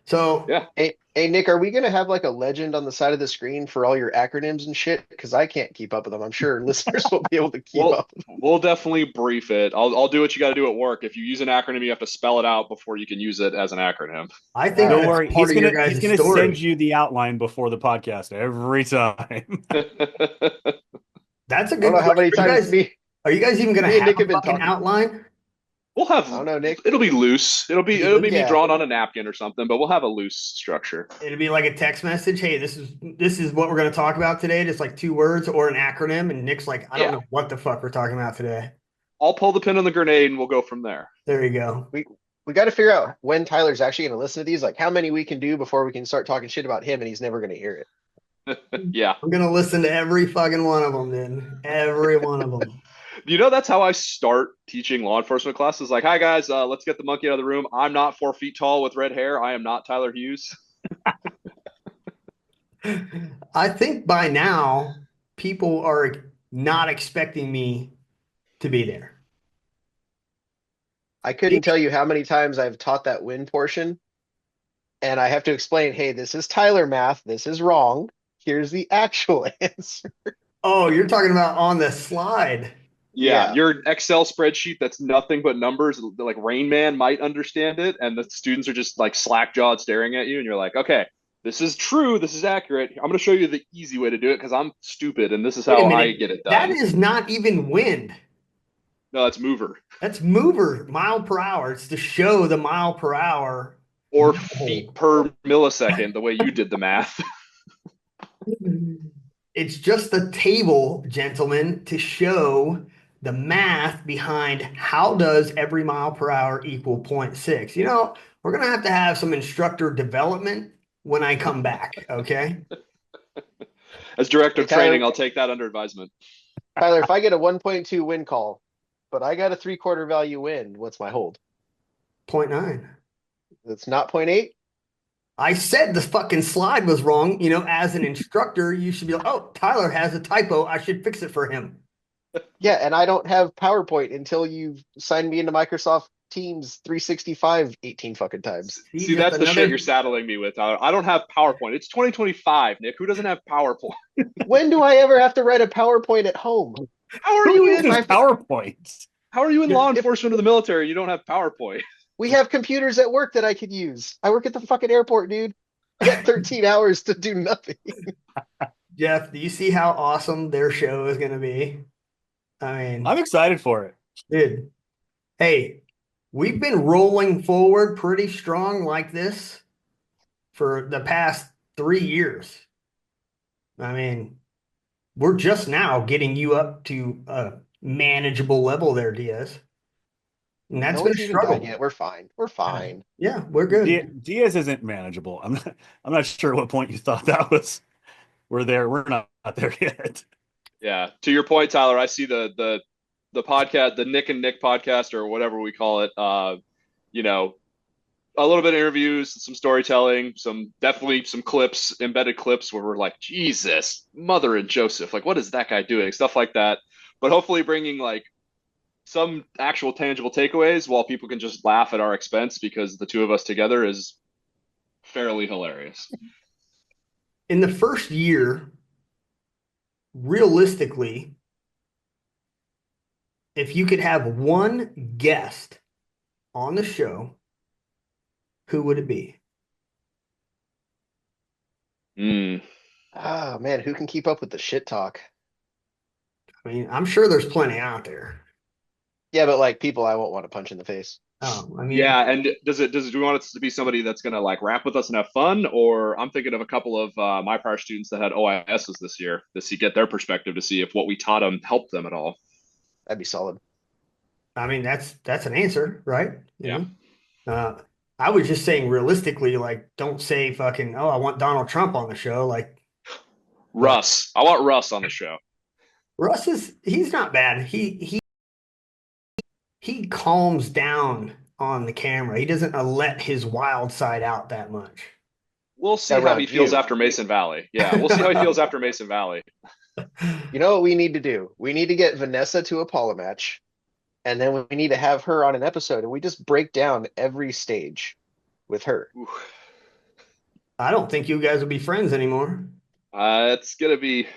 So yeah. Hey Nick, are we gonna have like a legend on the side of the screen for all your acronyms and shit? Because I can't keep up with them. I'm sure listeners will be able to keep up. We'll definitely brief it. I'll do what you got to do at work. If you use an acronym, you have to spell it out before you can use it as an acronym. I think don't worry. He's gonna send you the outline before the podcast every time. That's a good I don't know how many times are you guys even gonna have a fucking outline? We'll have, I don't know, Nick. it'll be loose. It'll be me Yeah. drawn on a napkin or something, but we'll have a loose structure. It'll be like a text message. Hey, this is what we're going to talk about today. Just like 2 words or an acronym. And Nick's like, I don't Yeah. know what the fuck we're talking about today. I'll pull the pin on the grenade and we'll go from there. There you go. We got to figure out when Tyler's actually going to listen to these, like how many we can do before we can start talking shit about him and he's never going to hear it. Yeah. I'm going to listen to every fucking one of them, then. Every one of them. That's how I start teaching law enforcement classes. Like, hi guys, let's get the monkey out of the room. I'm not 4 feet tall with red hair. I am not Tyler Hughes. I think by now people are not expecting me to be there. I couldn't tell you how many times I've taught that win portion and I have to explain, hey, this is Tyler math. This is wrong. Here's the actual answer. Oh, you're talking about on the slide. Yeah, Yeah. your Excel spreadsheet that's nothing but numbers, like Rain Man might understand it, and the students are just like slack-jawed staring at you, and you're like, okay, this is true, this is accurate. I'm going to show you the easy way to do it because I'm stupid, and this is Wait a how I minute. get it That done. is not even wind. No, that's mover. That's mover, mile per hour. It's to show the mile per hour. Or No. feet per millisecond, the way you did the math. It's just a table, gentlemen, to show the math behind how does every mile per hour equal 0.6. We're going to have some instructor development when I come back, okay? As director of Hey, Tyler. training, I'll take that under advisement. Tyler, if I get a 1.2 win call, but I got a 3/4 value win, what's my hold? 0.9. It's not 0.8? I said the fucking slide was wrong. As an instructor, you should be like, oh, Tyler has a typo. I should fix it for him. Yeah, and I don't have PowerPoint until you've signed me into Microsoft Teams 365 18 fucking times. See, just that's the shit another- you're saddling me with, Tyler. I don't have PowerPoint. It's 2025, Nick. Who doesn't have PowerPoint? When do I ever have to write a PowerPoint at home? How are Who you uses in PowerPoint? How are you in law If- enforcement of the military? You don't have PowerPoint. We have computers at work that I could use. I work at the fucking airport, dude. I got 13 hours to do nothing. Jeff, do you see how awesome their show is going to be? I mean, I'm excited for it. dude, hey, we've been rolling forward pretty strong like this for the past 3 years. I mean, we're just now getting you up to a manageable level there, Diaz. And that's No been one's a even struggle. died yet. We're fine. We're fine. Yeah, we're good. Diaz isn't manageable. I'm not sure what point you thought that was. We're there. We're not there yet. Yeah. To your point, Tyler, I see the podcast, the Nick and Nick podcast or whatever we call it. A little bit of interviews, some storytelling, definitely some clips, embedded clips where we're like, Jesus, Mother and Joseph, like what is that guy doing? Stuff like that. But hopefully bringing like some actual tangible takeaways while people can just laugh at our expense because the two of us together is fairly hilarious. In the first year, realistically, if you could have one guest on the show, who would it be? Oh man, who can keep up with the shit talk? I mean, I'm sure there's plenty out there. Yeah, but like people I won't want to punch in the face. Oh, I mean, Yeah, and do we want it to be somebody that's gonna like rap with us and have fun, or I'm thinking of a couple of my prior students that had OISs this year to see get their perspective to see if what we taught them helped them at all. That'd be solid. I mean, that's an answer, right? Yeah. I was just saying realistically, like, don't say fucking, oh, I want Donald Trump on the show. Like, Russ, I want Russ on the show. he's not bad. He calms down on the camera. He doesn't let his wild side out that much. We'll see Yeah, how he around feels you. after Mason Valley. Yeah, we'll see how he feels after Mason Valley. You know what we need to do? We need to get Vanessa to a polo match, and then we need to have her on an episode, and we just break down every stage with her. Oof. I don't think you guys will be friends anymore. It's gonna be.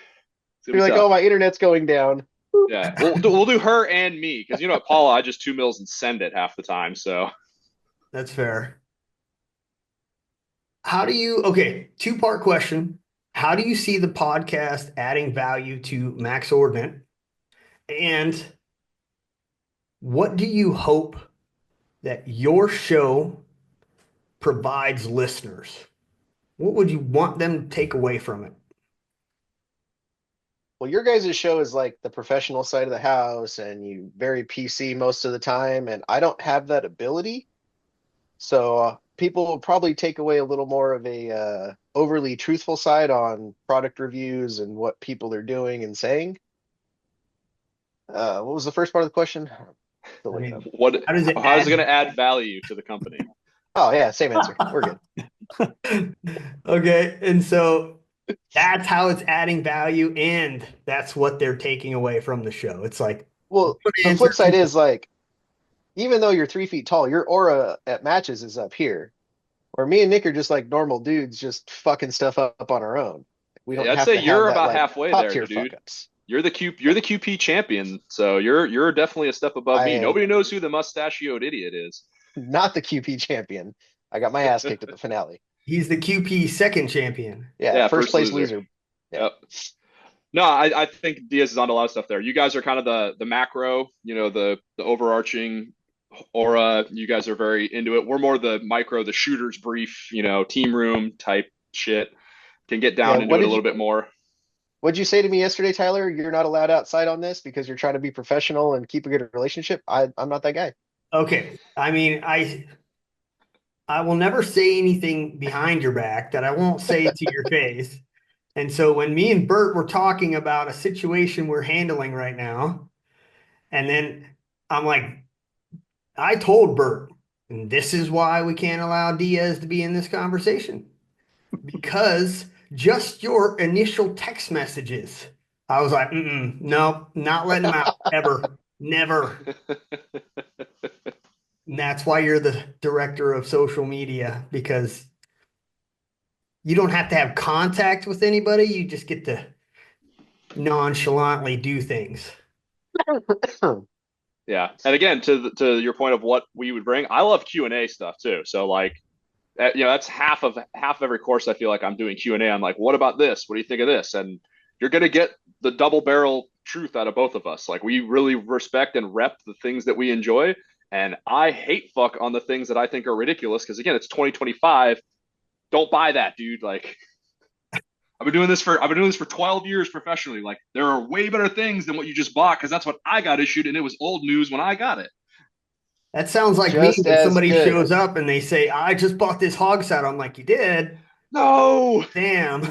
You're like, oh, my internet's going down. Yeah, we'll do her and me because at Paula, I just 2 mils and send it half the time. So That's fair. Okay, 2-part question. How do you see the podcast adding value to Max Ordinate? And what do you hope that your show provides listeners? What would you want them to take away from it? Well, your guys' show is like the professional side of the house, and you very PC most of the time, and I don't have that ability. So people will probably take away a little more of a overly truthful side on product reviews and what people are doing and saying. What was the first part of the question? Still I looking up. mean, What? how does it How is add? it going to add value to the company? Oh yeah, same answer. We're good. Okay, and so that's how it's adding value, and that's what they're taking away from the show. It's like Well, one the answer. flip side is like, even though you're 3 feet tall, your aura at matches is up here. Where me and Nick are just like normal dudes, just fucking stuff up on our own. We don't I'd have say to have you're that about like halfway top there, tier fuck dude. ups. You're the QP champion, so you're definitely a step above I me. am Nobody knows who the mustachioed idiot is. not the QP champion. I got my ass kicked at the finale. He's the QP second champion. Yeah, Yeah, first first place loser. loser. Yeah. Yep. No, I think Diaz is on a lot of stuff there. You guys are kind of the macro, the overarching aura. You guys are very into it. We're more the micro, the shooter's brief, team room type shit. Can get Yeah. down into it a little bit more. What'd you say to me yesterday, Tyler? You're not allowed outside on this because you're trying to be professional and keep a good relationship. I'm not that guy. Okay, I mean, I will never say anything behind your back that I won't say to your face. And so when me and Bert were talking about a situation we're handling right now, and then I'm like, I told Bert, and this is why we can't allow Diaz to be in this conversation. Because just your initial text messages, I was like, no, not letting him out ever, never. And that's why you're the director of social media, because you don't have to have contact with anybody. You just get to nonchalantly do things. Yeah, and again, to your point of what we would bring, I love Q&A stuff too. So like, that's half of every course. I feel like I'm doing Q&A. I'm like, what about this? What do you think of this? And you're gonna get the double barrel truth out of both of us. Like we really respect and rep the things that we enjoy, and I hate fuck on the things that I think are ridiculous. Because again, it's 2025. Don't buy that, dude. Like I've been doing this for 12 years professionally. Like there are way better things than what you just bought because that's what I got issued, and it was old news when I got it. That sounds like me Just when as somebody good. shows up and they say, I just bought this hog saddle. I'm like, you did? No, Damn.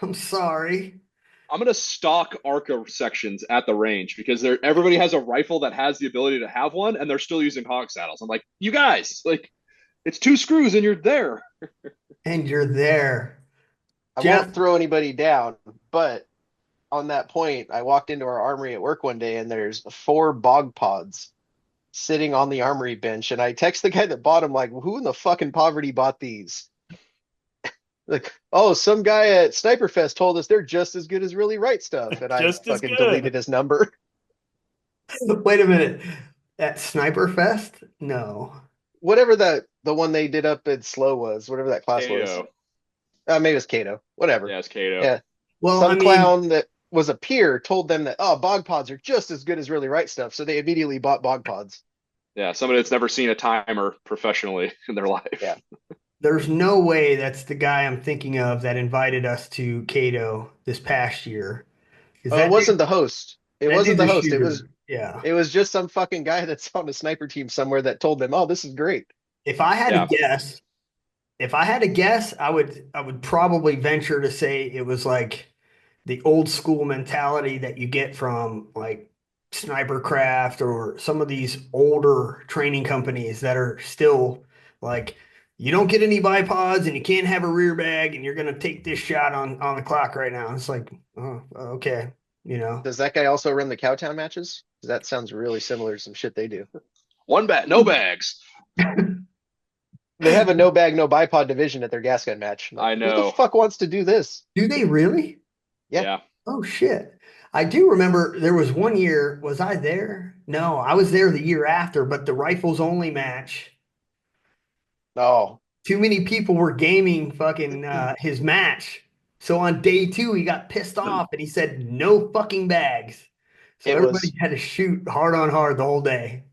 I'm sorry. I'm gonna stock ARCA sections at the range because everybody has a rifle that has the ability to have one, and they're still using hog saddles. I'm like, you guys, like, it's 2 screws and you're there. And you're there. I Jeff, won't throw anybody down, but on that point, I walked into our armory at work one day and there's 4 bog pods sitting on the armory bench. And I text the guy that bought them, like, who in the fucking poverty bought these? Like, oh, some guy at Sniper Fest told us they're just as good as really right stuff. And I Just as fucking good. deleted his number. wait a minute. At Sniper Fest? No. Whatever the one they did up at Slow was, whatever that class was. Kato. Maybe it was Kato. Whatever. Yeah, it's Kato. Yeah. Well, Some I mean, clown that was a peer told them that, oh, bog pods are just as good as really right stuff. So they immediately bought bog pods. Yeah, somebody that's never seen a timer professionally in their life. Yeah. there's no way that's the guy I'm thinking of that invited us to Cato this past year. Oh, it wasn't the host. It that wasn't dude's the a host. shooter. Yeah. It was just some fucking guy that's on a sniper team somewhere that told them, "Oh, this is great." If I had Yeah. to guess, I would probably venture to say it was like the old school mentality that you get from like Sniper Craft or some of these older training companies that are still like, you don't get any bipods and you can't have a rear bag and you're gonna take this shot on the clock right now. It's like, oh, okay, you know. Does that guy also run the Cowtown matches? That sounds really similar to some shit they do. One bag, no bags. They have a no bag, no bipod division at their gas gun match. I Who know. the fuck wants to do this? Do they really? Yeah. Yeah. Oh shit. I do remember there was one year, was I there? No, I was there the year after, but the rifles only match. Oh, Too many people were gaming fucking his match. So on day 2, he got pissed off and he said no fucking bags. So it everybody was had to shoot hard on hard the whole day.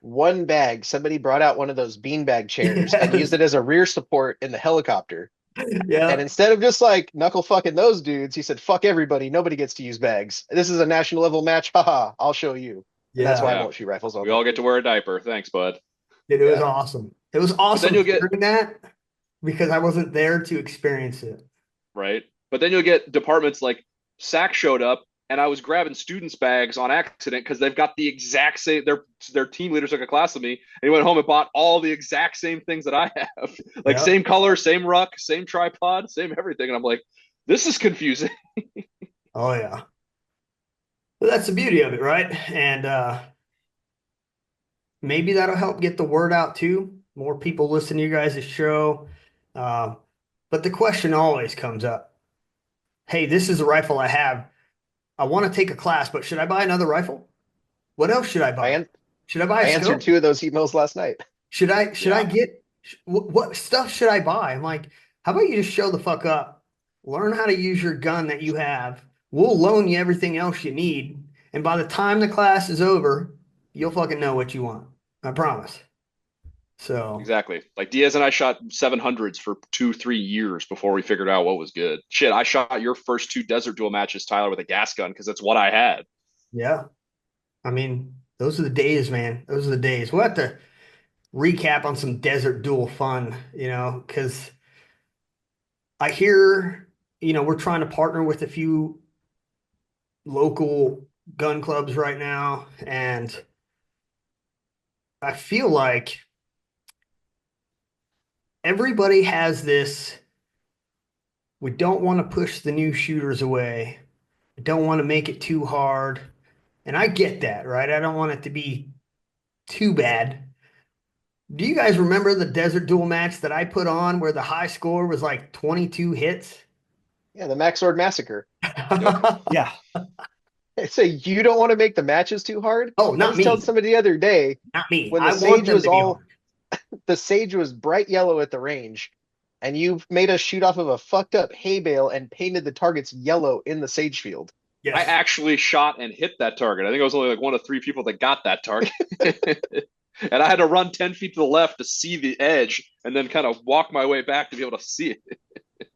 one bag. Somebody brought out one of those beanbag chairs and used Yes. it as a rear support in the helicopter. And Yeah. instead of just like knuckle fucking those dudes, he said, "Fuck everybody. Nobody gets to use bags. This is a national level match. Haha, I'll show you." And that's why I Yeah. Yeah. won't shoot rifles on We them. all get to wear a diaper. Thanks, bud. Dude, it was Yeah. awesome. It was But then awesome you'll get hearing that because I wasn't there to experience it. right. But then you'll get departments like SAC showed up, and I was grabbing students' bags on accident because they've got the exact same. Their team leader took a class with me, and he went home and bought all the exact same things that I have, like Yeah. same color, same ruck, same tripod, same everything. And I'm like, this is confusing. Oh yeah. But that's the beauty of it, right? And maybe that'll help get the word out too. More people listen to you guys' show. Uh, but the question always comes up. Hey, this is a rifle I have. I want to take a class, but should I buy another rifle? What else should I I buy? an- Should I buy I a answered scope? 2 of those emails last night. Should I Yeah, get what stuff should I buy? I'm like, how about you just show the fuck up? Learn how to use your gun that you have. We'll loan you everything else you need. And by the time the class is over, you'll fucking know what you want. I promise. So, exactly. Like Diaz and I shot 700s for 2, 3 years before we figured out what was good. Shit, I shot your first 2 desert duel matches, Tyler, with a gas gun because that's what I had. yeah. I mean, those are the days, man. Those are the days. We'll have to recap on some desert duel fun, because I hear, we're trying to partner with a few local gun clubs right now, and I feel like everybody has this. We don't want to push the new shooters away. We don't want to make it too hard. And I get that, right? I don't want it to be too bad. Do you guys remember the Desert Duel match that I put on where the high score was like 22 hits? Yeah, the Max Ord massacre. Yep. Yeah. Say you don't want to make the matches too hard. Oh, I not was telling me. somebody the other day Not me. when I want them to be hard. the sage was bright yellow at the range, and you made us shoot off of a fucked up hay bale and painted the targets yellow in the sage field. I Yes. actually shot and hit that target. I think I was only like one of 3 people that got that target. And I had to run 10 feet to the left to see the edge and then kind of walk my way back to be able to see it.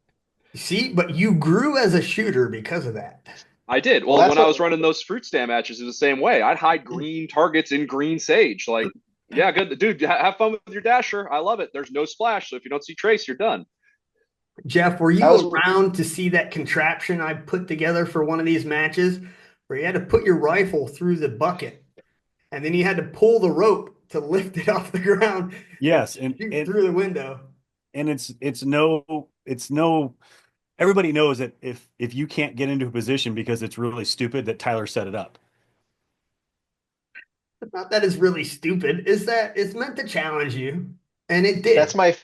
See, but you grew as a shooter because of that. I did. Well, Well, that's when I what was running those fruit stand matches, it was the same way. I'd hide green targets in green sage. Like, yeah, good. Dude, have fun with your dasher. I love it. There's no splash. So if you don't see trace, you're done. Jeff, were that you was around to see that contraption I put together for one of these matches where you had to put your rifle through the bucket and then you had to pull the rope to lift it off the ground and Yes. And shoot and through the window? and it's no everybody knows that if you can't get into a position because it's really stupid, that Tyler set it up. Not that it's really stupid, is that it's meant to challenge you, and it that's did. my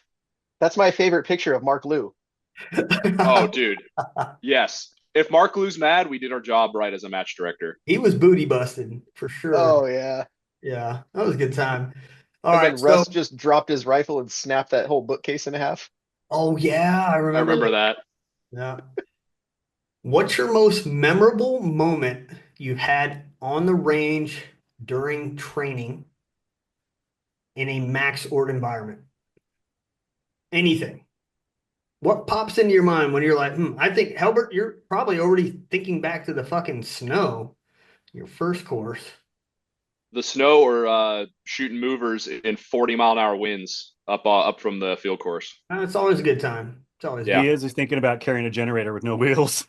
that's my favorite picture of Mark Liu. Oh, dude. Yes. If Mark Lou's mad, we did our job right as a match director. He was booty busted for sure. Oh yeah. Yeah, that was a good time. All And right, then so Russ just dropped his rifle and snapped that whole bookcase in half. oh yeah, I I remember remember that. that. Yeah. What's your most memorable moment you've had on the range during training in a Max Ord environment? Anything. What pops into your mind when you're like, I think, Helbert, you're probably already thinking back to the fucking snow, your first course. The snow or shooting movers in 40-mile-an-hour winds up from the field course. It's always a good time. It's always Yeah. He is thinking about carrying a generator with no wheels.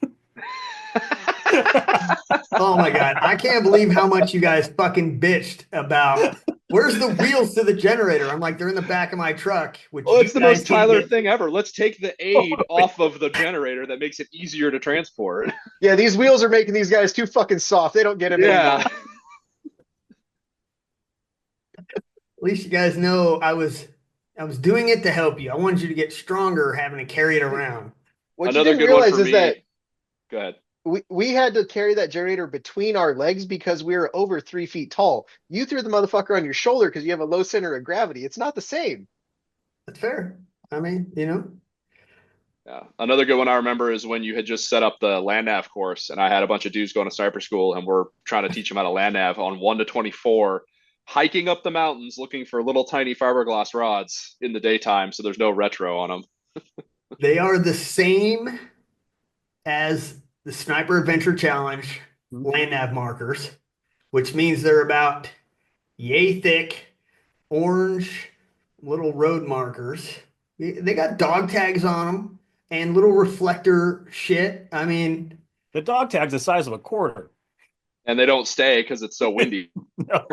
Oh my God. I can't believe how much you guys fucking bitched about where's the wheels to the generator? I'm like, they're in the back of my truck, which Well, you it's the guys most can't Tyler get. thing ever. Let's take the aid off of the generator that makes it easier to transport. Yeah, these wheels are making these guys too fucking soft. They don't get him anymore. Yeah. At least you guys know I was doing it to help you. I wanted you to get stronger having to carry it around. What you Another didn't good one realize for is that me. Go ahead. we had to carry that generator between our legs because we were over 3 feet tall. You threw the motherfucker on your shoulder because you have a low center of gravity. It's not the same. That's fair. I mean, Yeah. Another good one I remember is when you had just set up the land nav course, and I had a bunch of dudes going to sniper school, and we're trying to teach them how to land nav on 1 to 24. hiking up the mountains looking for little tiny fiberglass rods in the daytime, so there's no retro on them. They are the same as the Sniper Adventure Challenge land nav markers, which means they're about yay thick, orange little road markers. They got dog tags on them and little reflector shit. I mean, The dog tag's the size of a quarter. And they don't stay because it's so windy. No.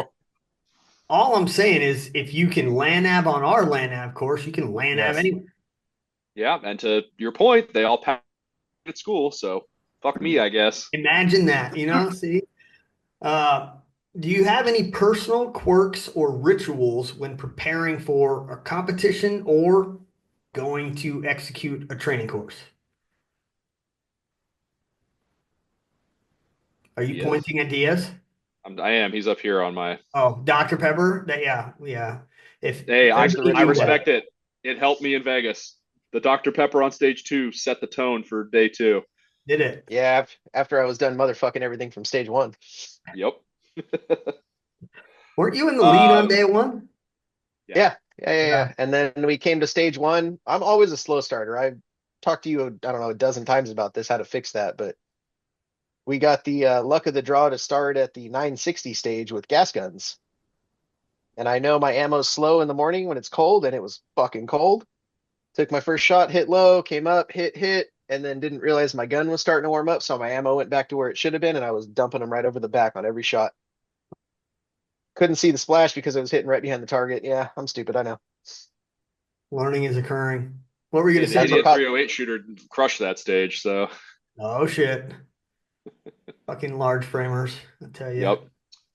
all I'm saying is if you can land nav on our land nav course, you can land nav Yes. anywhere. Yeah, and to your point, they all pass at school, so fuck me, I guess. Imagine that, see? Do you have any personal quirks or rituals when preparing for a competition or going to execute a training course? Are you Diaz? pointing at Diaz? I am. He's up here on my. Oh, Dr. Pepper? Yeah. Hey, I Everybody- respect it. It helped me in Vegas. The Dr. Pepper on stage 2 set the tone for day 2. Did it? Yeah, after I was done motherfucking everything from stage 1. Yep. Weren't you in the lead on day 1? Yeah. And then we came to stage 1. I'm always a slow starter. I've talked to you, I don't know, a dozen times about this, how to fix that, but we got the luck of the draw to start at the 960 stage with gas guns. And I know my ammo's slow in the morning when it's cold, and it was fucking cold. Took my first shot, hit low, came up, hit, and then didn't realize my gun was starting to warm up, so my ammo went back to where it should have been, and I was dumping them right over the back on every shot. Couldn't see the splash because it was hitting right behind the target. Yeah, I'm stupid, I know. Learning is occurring. What were you The going to say? idiot 308 shooter crushed that stage, so. Oh, shit. Fucking large framers, I tell you. Yep.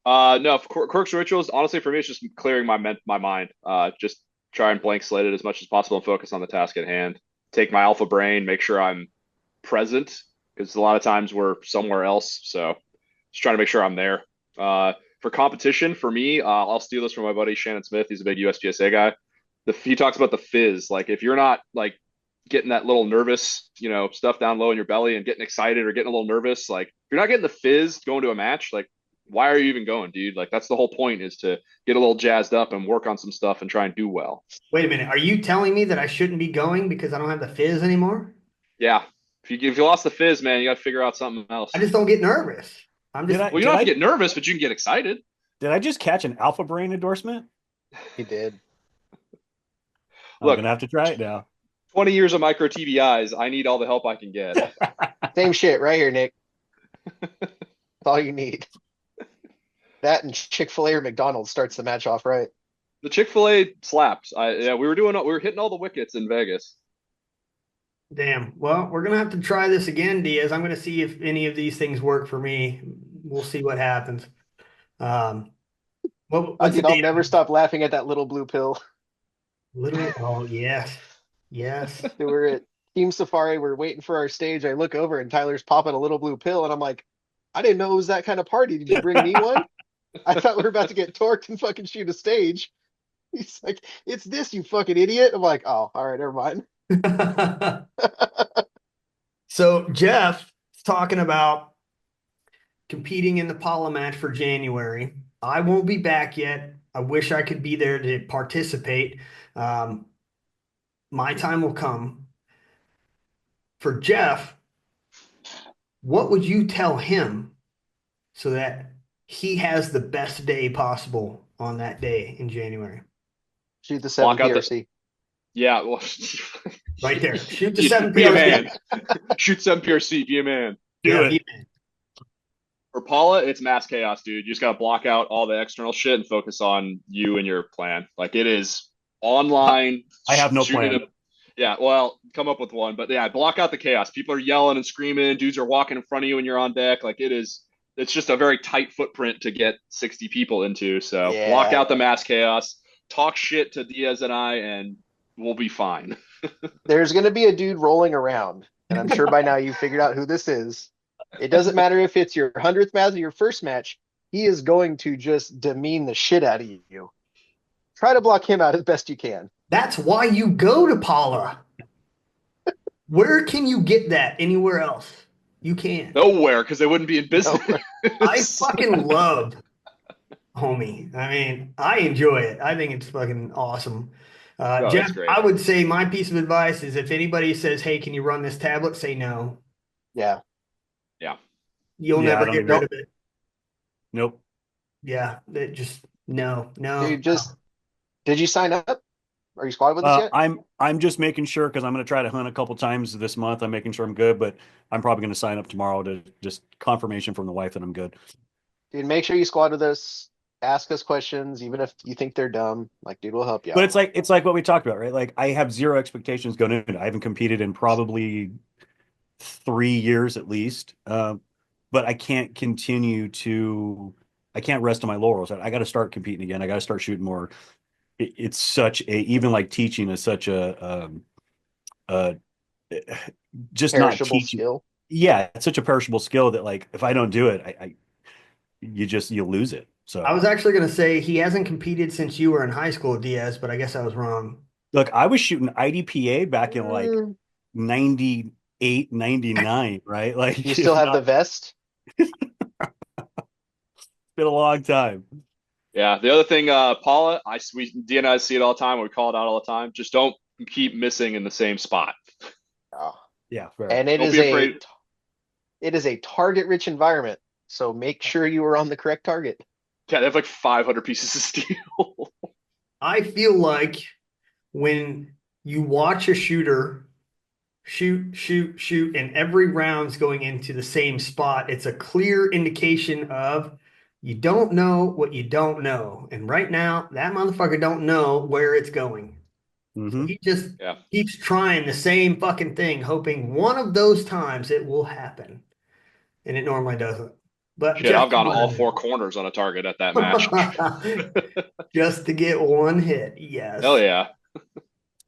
No, quirks and rituals, honestly, for me, it's just clearing my mind. Just try and blank slate it as much as possible and focus on the task at hand. Take my alpha brain, make sure I'm present, because a lot of times we're somewhere else. So just trying to make sure I'm there. For competition, for me, I'll steal this from my buddy Shannon Smith. He's a big USPSA guy. He talks about the fizz. Like if you're not like getting that little nervous, stuff down low in your belly and getting excited or getting a little nervous, like if you're not getting the fizz going to a match, like why are you even going, dude? Like that's the whole point, is to get a little jazzed up and work on some stuff and try and do well. Wait a minute. Are you telling me that I shouldn't be going because I don't have the fizz anymore? Yeah. If you lost the fizz, man, you got to figure out something else. I just don't get nervous. Well, you don't have to get nervous, but you can get excited. Did I just catch an Alpha Brain endorsement? He did. I'm going to have to try it now. 20 years of micro TBIs. I need all the help I can get. Same shit right here, Nick. That's all you need. That and Chick-fil-A or McDonald's starts the match off right. The Chick-fil-A slaps. We were hitting all the wickets in Vegas. Damn. Well, we're gonna have to try this again, Diaz. I'm gonna see if any of these things work for me. We'll see what happens. I'll never stop laughing at that little blue pill. Oh, yes. We're at Team Safari. We're waiting for our stage. I look over and Tyler's popping a little blue pill, and I'm like, I didn't know it was that kind of party. Did you bring me one? I thought we were about to get torqued and fucking shoot a stage. He's like, it's this, you fucking idiot. I'm like, oh, all right, never mind. So Jeff is talking about competing in the Paula match for January. I won't be back yet. I wish I could be there to participate. My time will come. For Jeff, what would you tell him so that he has the best day possible on that day in January? Shoot the 7 PRC. Yeah, well, right there. Shoot the 7 Be a PRC. man. Shoot 7 PRC. Be a man. Do it. For Paula, it's mass chaos, dude. You just gotta block out all the external shit and focus on you and your plan. Like it is online. I have no plan. Yeah, well, come up with one. But yeah, block out the chaos. People are yelling and screaming. Dudes are walking in front of you when you're on deck. Like it's just a very tight footprint to get 60 people into. So block out the mass chaos. Talk shit to Diaz and I, and we'll be fine. There's going to be a dude rolling around, and I'm sure by now you figured out who this is. It doesn't matter if it's your 100th match or your first match. He is going to just demean the shit out of you. Try to block him out as best you can. That's why you go to Paula. Where can you get that anywhere else? You can't. Nowhere, because they wouldn't be in business. I fucking love homie. I mean, I enjoy it. I think it's fucking awesome. Oh, Jeff, that's great. I would say my piece of advice is if anybody says, "Hey, can you run this tablet?" Say no. Yeah. Yeah. You'll Yeah, I never don't get even. rid of it. Nope. Yeah, that just no, no, Dude, just did you sign up? Are you squatted with us Uh, yet? I'm I'm just making sure because I'm going to try to hunt a couple times this month. I'm making sure I'm good, but I'm probably going to sign up tomorrow to just confirmation from the wife that I'm good. Dude, make sure you squad with us. Ask us questions, even if you think they're dumb. Like, dude, we'll help you But out. it's like what we talked about, right? Like I have zero expectations going into it. I haven't competed in probably 3 years at least. But I can't continue to. I can't rest on my laurels. I got to start competing again. I got to start shooting more. It's such a even like teaching is such a just not Perishable teaching. skill. Yeah, it's such a perishable skill that like if I don't do it, I you lose it. I So was actually going to say he hasn't competed since you were in high school, Diaz, but I guess I was wrong. look, I was shooting IDPA back in like Mm, 98, 99, right? you Like still if have not, the vest? it's been a long time. Yeah. The other thing, Paula, D and I see it all the time. We call it out all the time. Just don't keep missing in the same spot. Oh. Yeah, fair. And Don't be afraid. it is a target rich environment. So make sure you are on the correct target. Yeah, they have like 500 pieces of steel. I feel like when you watch a shooter shoot, shoot, shoot, and every round's going into the same spot, it's a clear indication of you don't know what you don't know. And right now, that motherfucker don't know where it's going. So Hmm. he just Yeah. keeps trying the same fucking thing, hoping one of those times it will happen. And it normally doesn't. But Shit, just I've gone all four corners on a target at that match. just to get one hit. Hell Yes. yeah.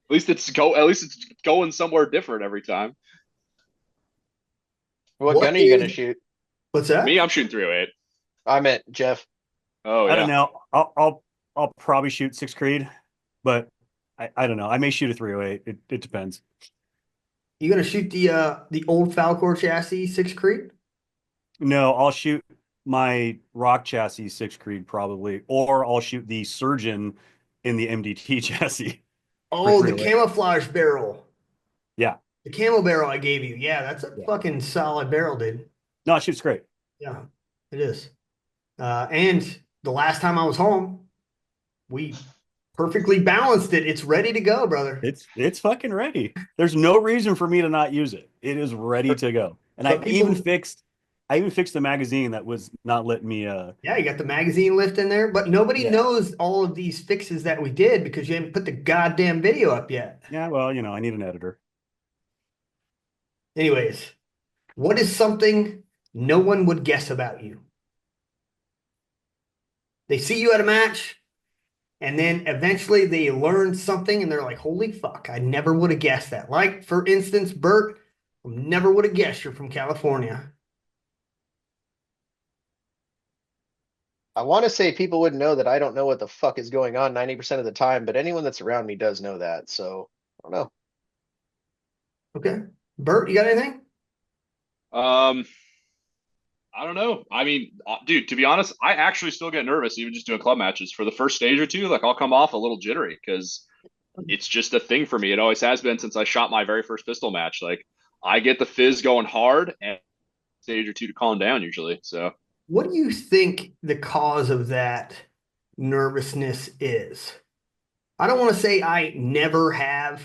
At least it's going somewhere different every time. What What gun are you gonna is shoot? what's that? Me, I'm shooting 308. I meant Jeff. Oh I don't yeah. know. I'll probably shoot six Creed, but I don't know. I may shoot a 308. It depends. You gonna shoot the old Falcor chassis six Creed? No, I'll shoot my rock chassis six Creed probably, or I'll shoot the Surgeon in the MDT chassis for Oh, the 308. camouflage barrel. Yeah, The camo barrel I gave you. Yeah, that's a yeah. fucking solid barrel, dude. No, it shoots great. Yeah, it is. And the last time I was home, we perfectly balanced it. It's ready to go, brother. It's fucking ready. There's no reason for me to not use it. It is ready to go. And But people, I even fixed the magazine that was not letting me yeah, you got the magazine lift in there, but nobody yeah. knows all of these fixes that we did because you haven't put the goddamn video up yet. Yeah, well, I need an editor. Anyways, what is something no one would guess about you? They see you at a match, and then eventually they learn something and they're like, holy fuck, I never would have guessed that. Like, for instance, Bert, I never would have guessed you're from California. I want to say people wouldn't know that I don't know what the fuck is going on 90% of the time, but anyone that's around me does know that. So I don't know. Okay. Bert, you got anything? Um, I don't know. I mean, dude, to be honest, I actually still get nervous even just doing club matches for the first stage or two. Like I'll come off a little jittery because it's just a thing for me. It always has been since I shot my very first pistol match. Like I get the fizz going hard and stage or two to calm down usually. So What do you think the cause of that nervousness is? I don't want to say I never have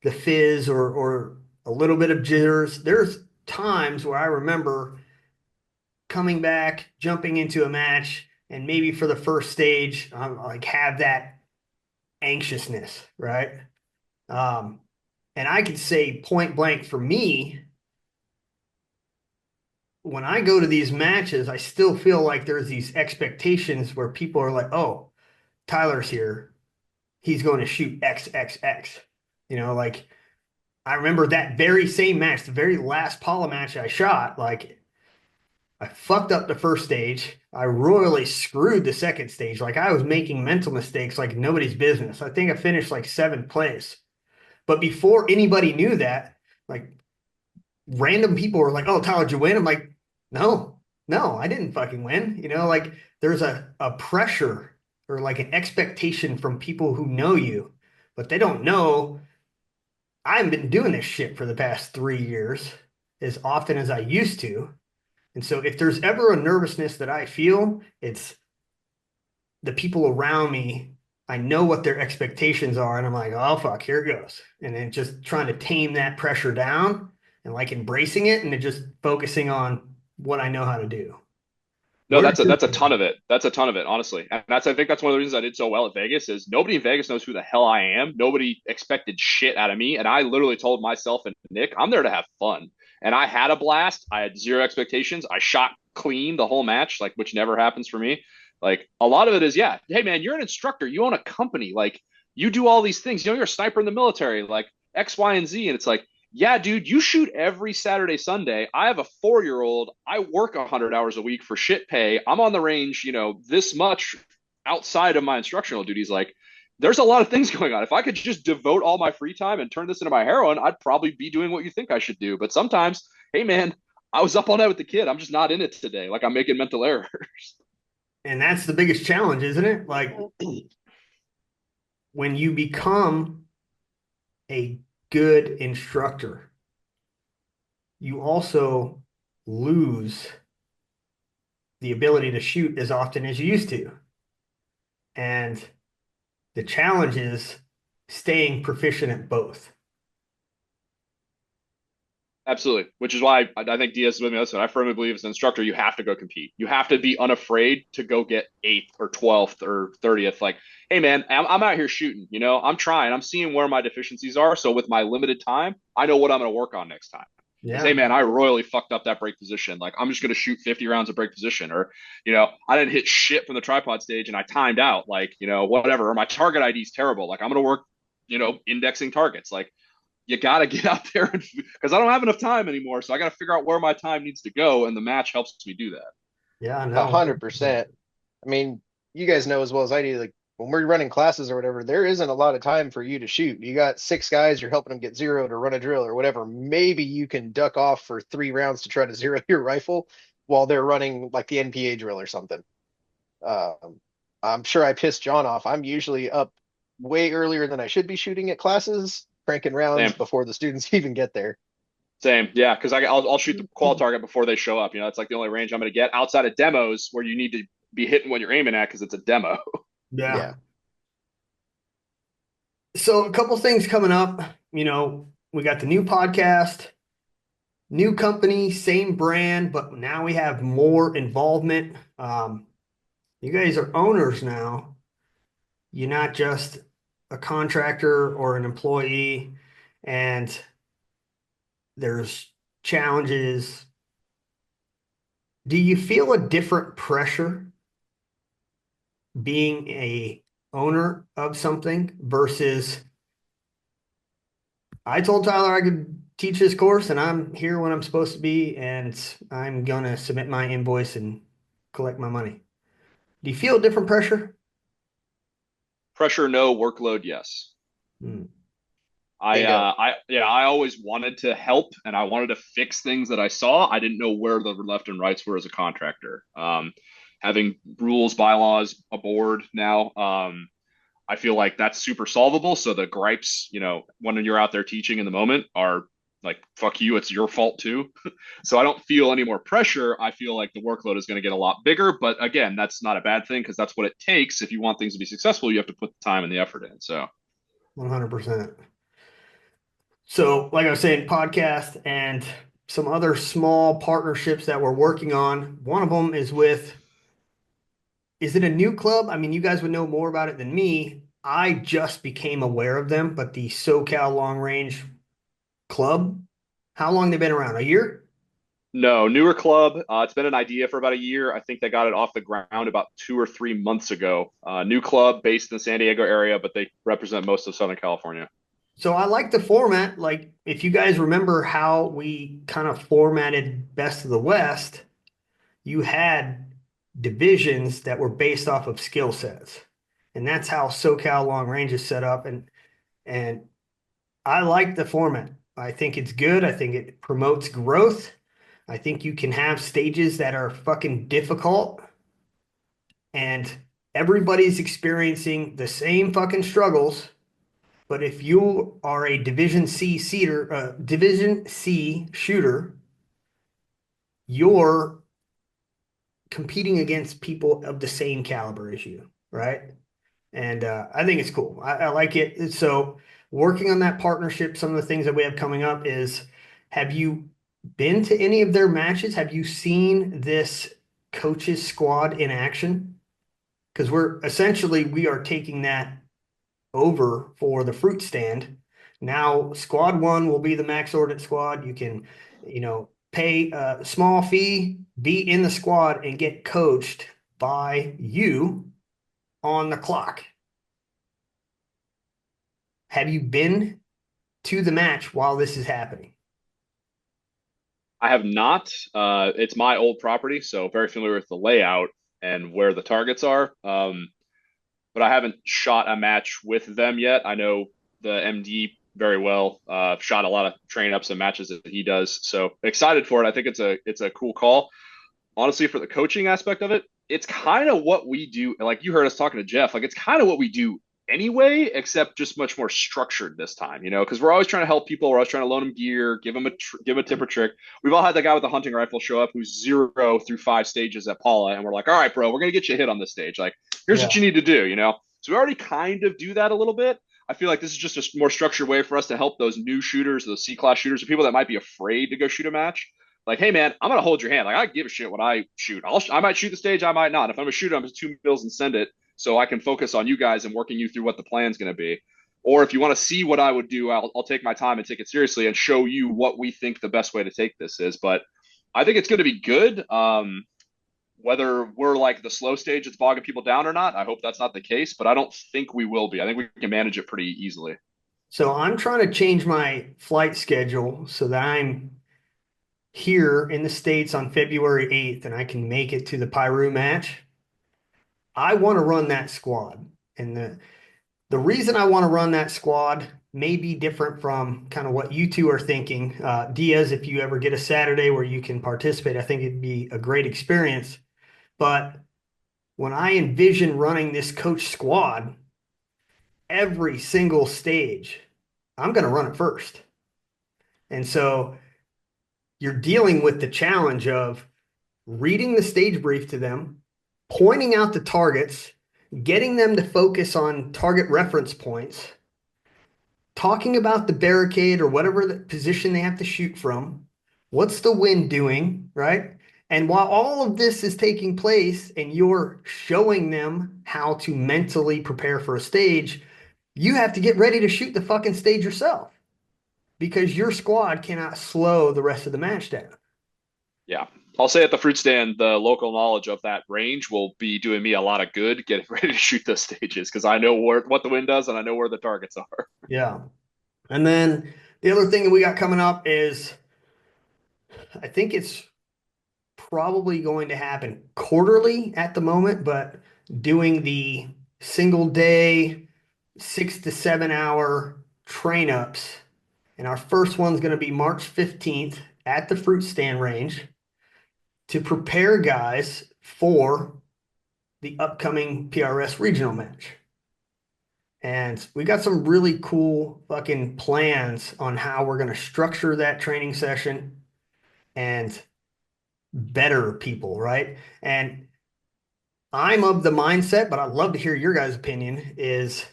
the fizz or a little bit of jitters. There's times where I remember coming back, jumping into a match, and maybe for the first stage, like have that anxiousness, right? Um, and I could say point blank for me, when I go to these matches, I still feel like there's these expectations where people are like, oh, Tyler's here. He's going to shoot XXX. Like I remember that very same match, the very last Paula match I shot, like I fucked up the first stage. I royally screwed the second stage. Like I was making mental mistakes like nobody's business. I think I finished like seventh place. But before anybody knew that, like random people were like, "Oh, Tyler, did you win?" I'm like, "No, No, I didn't fucking win. Like there's a pressure or like an expectation from people who know you, but they don't know I haven't been doing this shit for the past 3 years as often as I used to. And so if there's ever a nervousness that I feel, it's the people around me. I know what their expectations are, and I'm like, oh fuck, here it goes. And then just trying to tame that pressure down and like embracing it and then just focusing on what I know how to do. No, Where's your that's a ton of it. That's a ton of it, honestly. And I think that's one of the reasons I did so well at Vegas is nobody in Vegas knows who the hell I am. Nobody expected shit out of me. And I literally told myself and Nick, I'm there to have fun. And I had a blast. I had zero expectations. I shot clean the whole match, like which never happens for me. Like a lot of it is, yeah, hey man, you're an instructor. You own a company. Like you do all these things. You're a sniper in the military, like X, Y, and Z. And it's like, yeah, dude, you shoot every Saturday, Sunday. I have a 4-year-old. I work 100 hours a week for shit pay. I'm on the range, this much outside of my instructional duties. Like, there's a lot of things going on. If I could just devote all my free time and turn this into my heroin, I'd probably be doing what you think I should do. But sometimes, hey, man, I was up all night with the kid. I'm just not in it today. Like, I'm making mental errors. And that's the biggest challenge, isn't it? Like when you become a good instructor, you also lose the ability to shoot as often as you used to. And the challenge is staying proficient at both. Absolutely, which is why I think Diaz is with me. Listen, I firmly believe as an instructor, you have to go compete. You have to be unafraid to go get 8th or 12th or 30th. Like, hey, man, I'm out here shooting. I'm trying. I'm seeing where my deficiencies are. So with my limited time, I know what I'm going to work on next time. Is, hey, Yeah. man, I royally fucked up that break position. Like, I'm just going to shoot 50 rounds of break position. Or, I didn't hit shit from the tripod stage and I timed out. Like, whatever. Or my target ID is terrible. Like, I'm going to work, indexing targets. Like, you got to get out there because I don't have enough time anymore. So I got to figure out where my time needs to go. And the match helps me do that. Yeah, I A know. 100%. I mean, you guys know as well as I do, like when we're running classes or whatever, there isn't a lot of time for you to shoot. You got 6 guys, you're helping them get zeroed or run a drill or whatever. Maybe you can duck off for 3 rounds to try to zero your rifle while they're running like the NPA drill or something. I'm sure I pissed John off. I'm usually up way earlier than I should be shooting at classes, cranking rounds Same. before the students even get there. Same. Yeah. Cause I'll shoot the qual target before they show up. It's like the only range I'm going to get outside of demos where you need to be hitting what you're aiming at because it's a demo. Yeah. Yeah. So a couple things coming up. We got the new podcast, new company, same brand, but now we have more involvement. You guys are owners now. You're not just a contractor or an employee, and there's challenges. Do you feel a different pressure being a owner of something versus I told Tyler I could teach this course and I'm here when I'm supposed to be and I'm gonna submit my invoice and collect my money. Do you feel a different pressure? Pressure, no. Workload, yes. Hmm. Bingo. I always wanted to help and I wanted to fix things that I saw. I didn't know where the left and rights were as a contractor. Having rules, bylaws, a board now, I feel like that's super solvable. So the gripes, when you're out there teaching in the moment are like, fuck you, it's your fault too. So I don't feel any more pressure. I feel like the workload is going to get a lot bigger. But again, that's not a bad thing because that's what it takes. If you want things to be successful, you have to put the time and the effort in. So 100%. So, like I was saying, podcast and some other small partnerships that we're working on. One of them is with, is it a new club? I mean, you guys would know more about it than me. I just became aware of them, but the SoCal Long Range Club, how long they been around? A year? no, newer club. It's been an idea for about a year. I think they got it off the ground about 2 or 3 months ago. New club based in the San Diego area, but they represent most of Southern California. So I like the format. Like, if you guys remember how we kind of formatted Best of the West, you had divisions that were based off of skill sets. And that's how SoCal Long Range is set up. And I like the format. I think it's good. I think it promotes growth. I think you can have stages that are fucking difficult and everybody's experiencing the same fucking struggles. But if you are a Division C shooter, you're competing against people of the same caliber as you, right? And I think it's cool. I like it. So working on that partnership, some of the things that we have coming up is, have you been to any of their matches? Have you seen this coaches squad in action? Because we are taking that over for the fruit stand. Now, squad one will be the Max Ord squad. You can, pay a small fee, be in the squad, and get coached by you on the clock. Have you been to the match while this is happening? I have not. It's my old property, so very familiar with the layout and where the targets are. But I haven't shot a match with them yet. I know the MD very well. Shot a lot of train ups and matches that he does. So excited for it. I think it's a cool call. Honestly, for the coaching aspect of it, it's kind of what we do. Like you heard us talking to Jeff, like it's kind of what we do anyway, except just much more structured this time, because we're always trying to help people. We're always trying to loan them gear, give them give a tip or trick. We've all had the guy with the hunting rifle show up who's 0 through 5 stages at Paula, and we're like, all right, bro, we're gonna get you a hit on this stage. Like, here's what you need to do. So we already kind of do that a little bit. I feel like this is just a more structured way for us to help those new shooters, those C-class shooters, or people that might be afraid to go shoot a match. Like, hey man, I'm gonna hold your hand. Like, I give a shit when I shoot. I might shoot the stage, I might not. If I'm a shooter, I'm just 2 mils and send it, so I can focus on you guys and working you through what the plan's gonna be. Or if you want to see what I would do, I'll take my time and take it seriously and show you what we think the best way to take this is. But I think it's going to be good. Whether we're like the slow stage that's bogging people down or not, I hope that's not the case. But I don't think we will be. I think we can manage it pretty easily. So I'm trying to change my flight schedule so that I'm here in the States on February 8th and I can make it to the Pyru match. I want to run that squad. And the reason I want to run that squad may be different from kind of what you two are thinking. Diaz, if you ever get a Saturday where you can participate, I think it'd be a great experience. But when I envision running this coach squad, every single stage, I'm going to run it first. And so you're dealing with the challenge of reading the stage brief to them, pointing out the targets, getting them to focus on target reference points, talking about the barricade or whatever the position they have to shoot from. What's the wind doing, right? And while all of this is taking place and you're showing them how to mentally prepare for a stage, you have to get ready to shoot the fucking stage yourself because your squad cannot slow the rest of the match down. Yeah. I'll say at the fruit stand, the local knowledge of that range will be doing me a lot of good getting ready to shoot those stages because I know what the wind does and I know where the targets are. Yeah. And then the other thing that we got coming up is I think it's probably going to happen quarterly at the moment, but doing the single day 6 to 7 hour train ups. And our first one's going to be March 15th at the fruit stand range to prepare guys for the upcoming PRS regional match. And we got some really cool fucking plans on how we're going to structure that training session and better people, right? And I'm of the mindset, but I'd love to hear your guys' opinion, is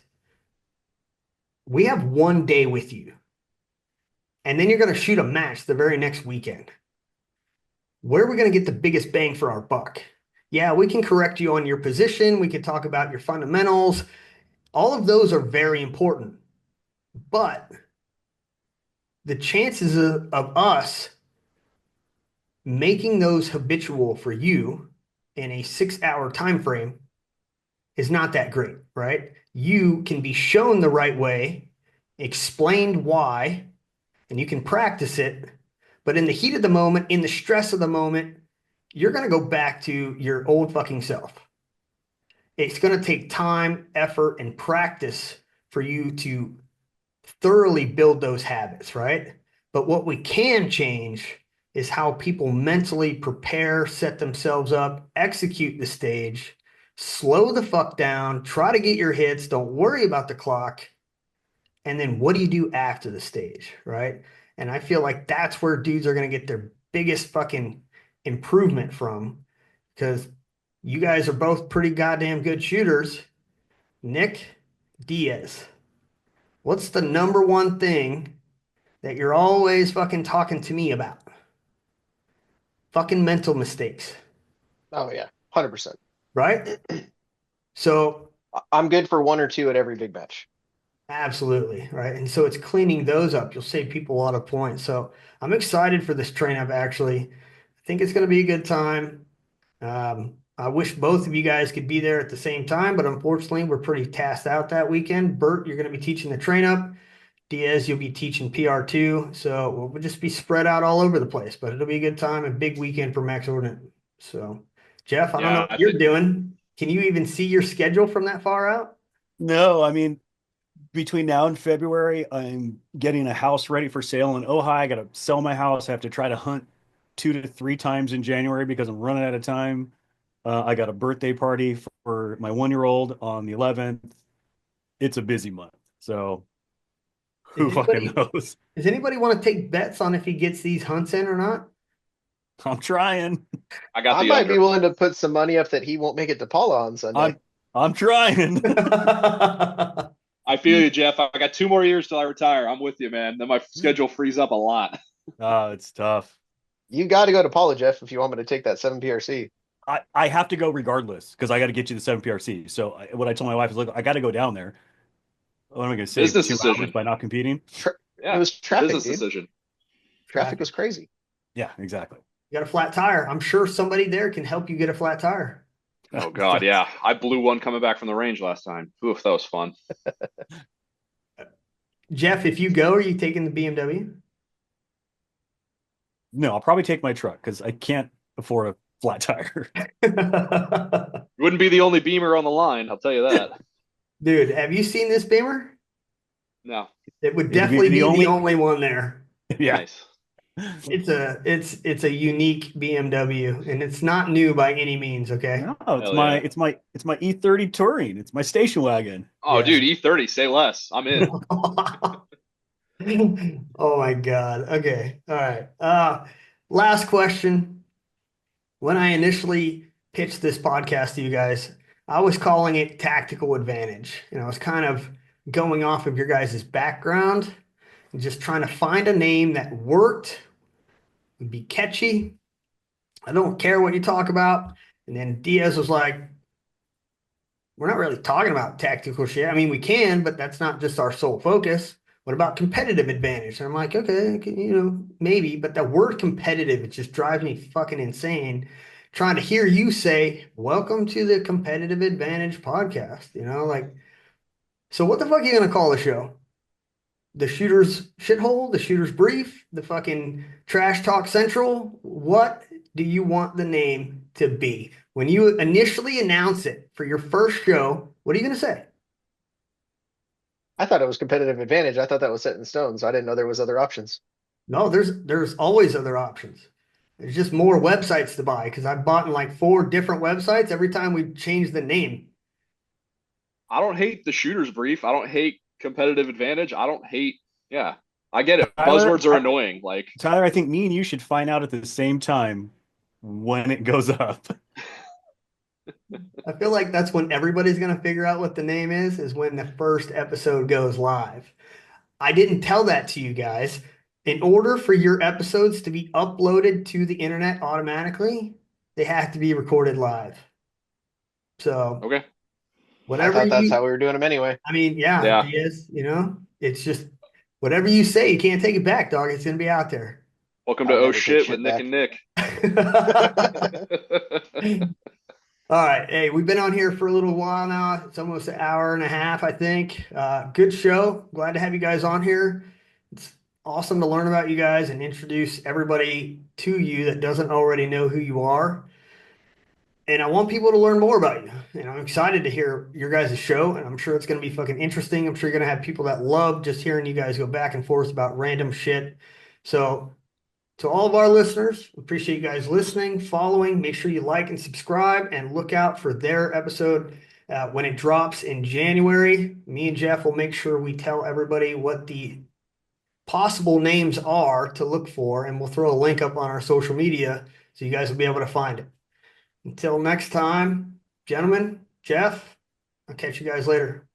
we have one day with you, and then you're going to shoot a match the very next weekend. Where are we going to get the biggest bang for our buck? Yeah, we can correct you on your position. We can talk about your fundamentals. All of those are very important. But the chances of us making those habitual for you in a 6-hour time frame is not that great, right? You can be shown the right way, explained why, and you can practice it. But in the heat of the moment, in the stress of the moment, you're going to go back to your old fucking self. It's going to take time, effort, and practice for you to thoroughly build those habits, right? But what we can change is how people mentally prepare, set themselves up, execute the stage, slow the fuck down, try to get your hits, don't worry about the clock. And then what do you do after the stage, right? And I feel like that's where dudes are going to get their biggest fucking improvement from, because you guys are both pretty goddamn good shooters. Nick, Diaz, what's the number one thing that you're always fucking talking to me about? Fucking mental mistakes, Oh yeah, 100%. right? So I'm good for one or two at every big match. absolutely, right? And so it's cleaning those up. You'll save people a lot of points. So I'm excited for this train up, actually. I think it's going to be a good time. I wish both of you guys could be there at the same time, but unfortunately, we're pretty tasked out that weekend. Bert, you're going to be teaching the train up. Diaz, you'll be teaching PR2. So we'll just be spread out all over the place, but it'll be a good time and big weekend for Max Ordinate. So, Jeff, I don't know Yeah, what you're doing. Can you even see your schedule from that far out? No, I mean, between now and February, I'm getting a house ready for sale in Ojai. I got to sell my house. I have to try to hunt 2 to 3 times in January because I'm running out of time. I got a birthday party for my 1-year-old on the 11th. It's a busy month. So Does who fucking anybody knows? does anybody want to take bets on if he gets these hunts in or not? I'm trying. I got I the might be under. willing to put some money up that he won't make it to Paula on Sunday. I'm trying. I feel you, Jeff. I got 2 more years till I retire. I'm with you, man. Then my schedule frees up a lot. It's tough. You got to go to Paula, Jeff, if you want me to take that 7 PRC. I have to go regardless because I got to get you the 7 PRC. So what I told my wife is, look, I got to go down there. What am I going to save Business 2 hours decision. by not competing? It Yeah, was traffic, business dude. decision. Traffic was crazy. Yeah, exactly. You got a flat tire. I'm sure somebody there can help you get a flat tire. Oh God, yeah. I blew one coming back from the range last time. Oof, that was fun. Jeff, if you go, are you taking the BMW? No, I'll probably take my truck because I can't afford a flat tire. Wouldn't be the only Beamer on the line, I'll tell you that. Dude, have you seen this Beamer? No, It would It'd be definitely the be the only- only one there. Yeah. nice. It's a unique BMW, and it's not new by any means, okay? No, Hell yeah. it's my E30 Touring. It's my station wagon. Oh, Yeah. dude, E30, say less. I'm in. Oh my God. Okay. All right. Last question. When I initially pitched this podcast to you guys, I was calling it tactical advantage. And I was kind of going off of your guys' background and just trying to find a name that worked, would be catchy. I don't care what you talk about. And then Diaz was like, we're not really talking about tactical shit. I mean, we can, but that's not just our sole focus. What about competitive advantage? And I'm like, okay, maybe, but the word competitive, it just drives me fucking insane. Trying to hear you say, welcome to the competitive advantage podcast, like, so what the fuck are you gonna call the show? The shooter's shithole, the shooter's brief, the fucking trash talk central? What do you want the name to be? When you initially announce it for your first show, what are you gonna say? I thought it was competitive advantage. I thought that was set in stone, so I didn't know there was other options. No, there's always other options. There's just more websites to buy because I've bought in like 4 different websites every time we change the name. I don't hate the shooter's brief. I don't hate competitive advantage. I don't hate, yeah. I get it. Tyler, Buzzwords are annoying. Like, Tyler, I think me and you should find out at the same time when it goes up. I feel like that's when everybody's gonna figure out what the name is when the first episode goes live. I didn't tell that to you guys. In order for your episodes to be uploaded to the internet automatically, they have to be recorded live. So okay. I whatever thought that's you, how we were doing them anyway. I mean, yeah, Yeah. Diaz, it's just whatever you say, you can't take it back, dog. It's gonna be out there. Welcome to I'll Oh never take Shit shit with Nick back. and Nick. All right. Hey, we've been on here for a little while now. It's almost an hour and a half, I think. Good show. Glad to have you guys on here. It's awesome to learn about you guys and introduce everybody to you that doesn't already know who you are. And I want people to learn more about you. And I'm excited to hear your guys' show. And I'm sure it's going to be fucking interesting. I'm sure you're going to have people that love just hearing you guys go back and forth about random shit. So to all of our listeners, we appreciate you guys listening, following. Make sure you like and subscribe and look out for their episode when it drops in January. Me and Jeff will make sure we tell everybody what the possible names are to look for, and we'll throw a link up on our social media so you guys will be able to find it. Until next time, gentlemen, Jeff, I'll catch you guys later.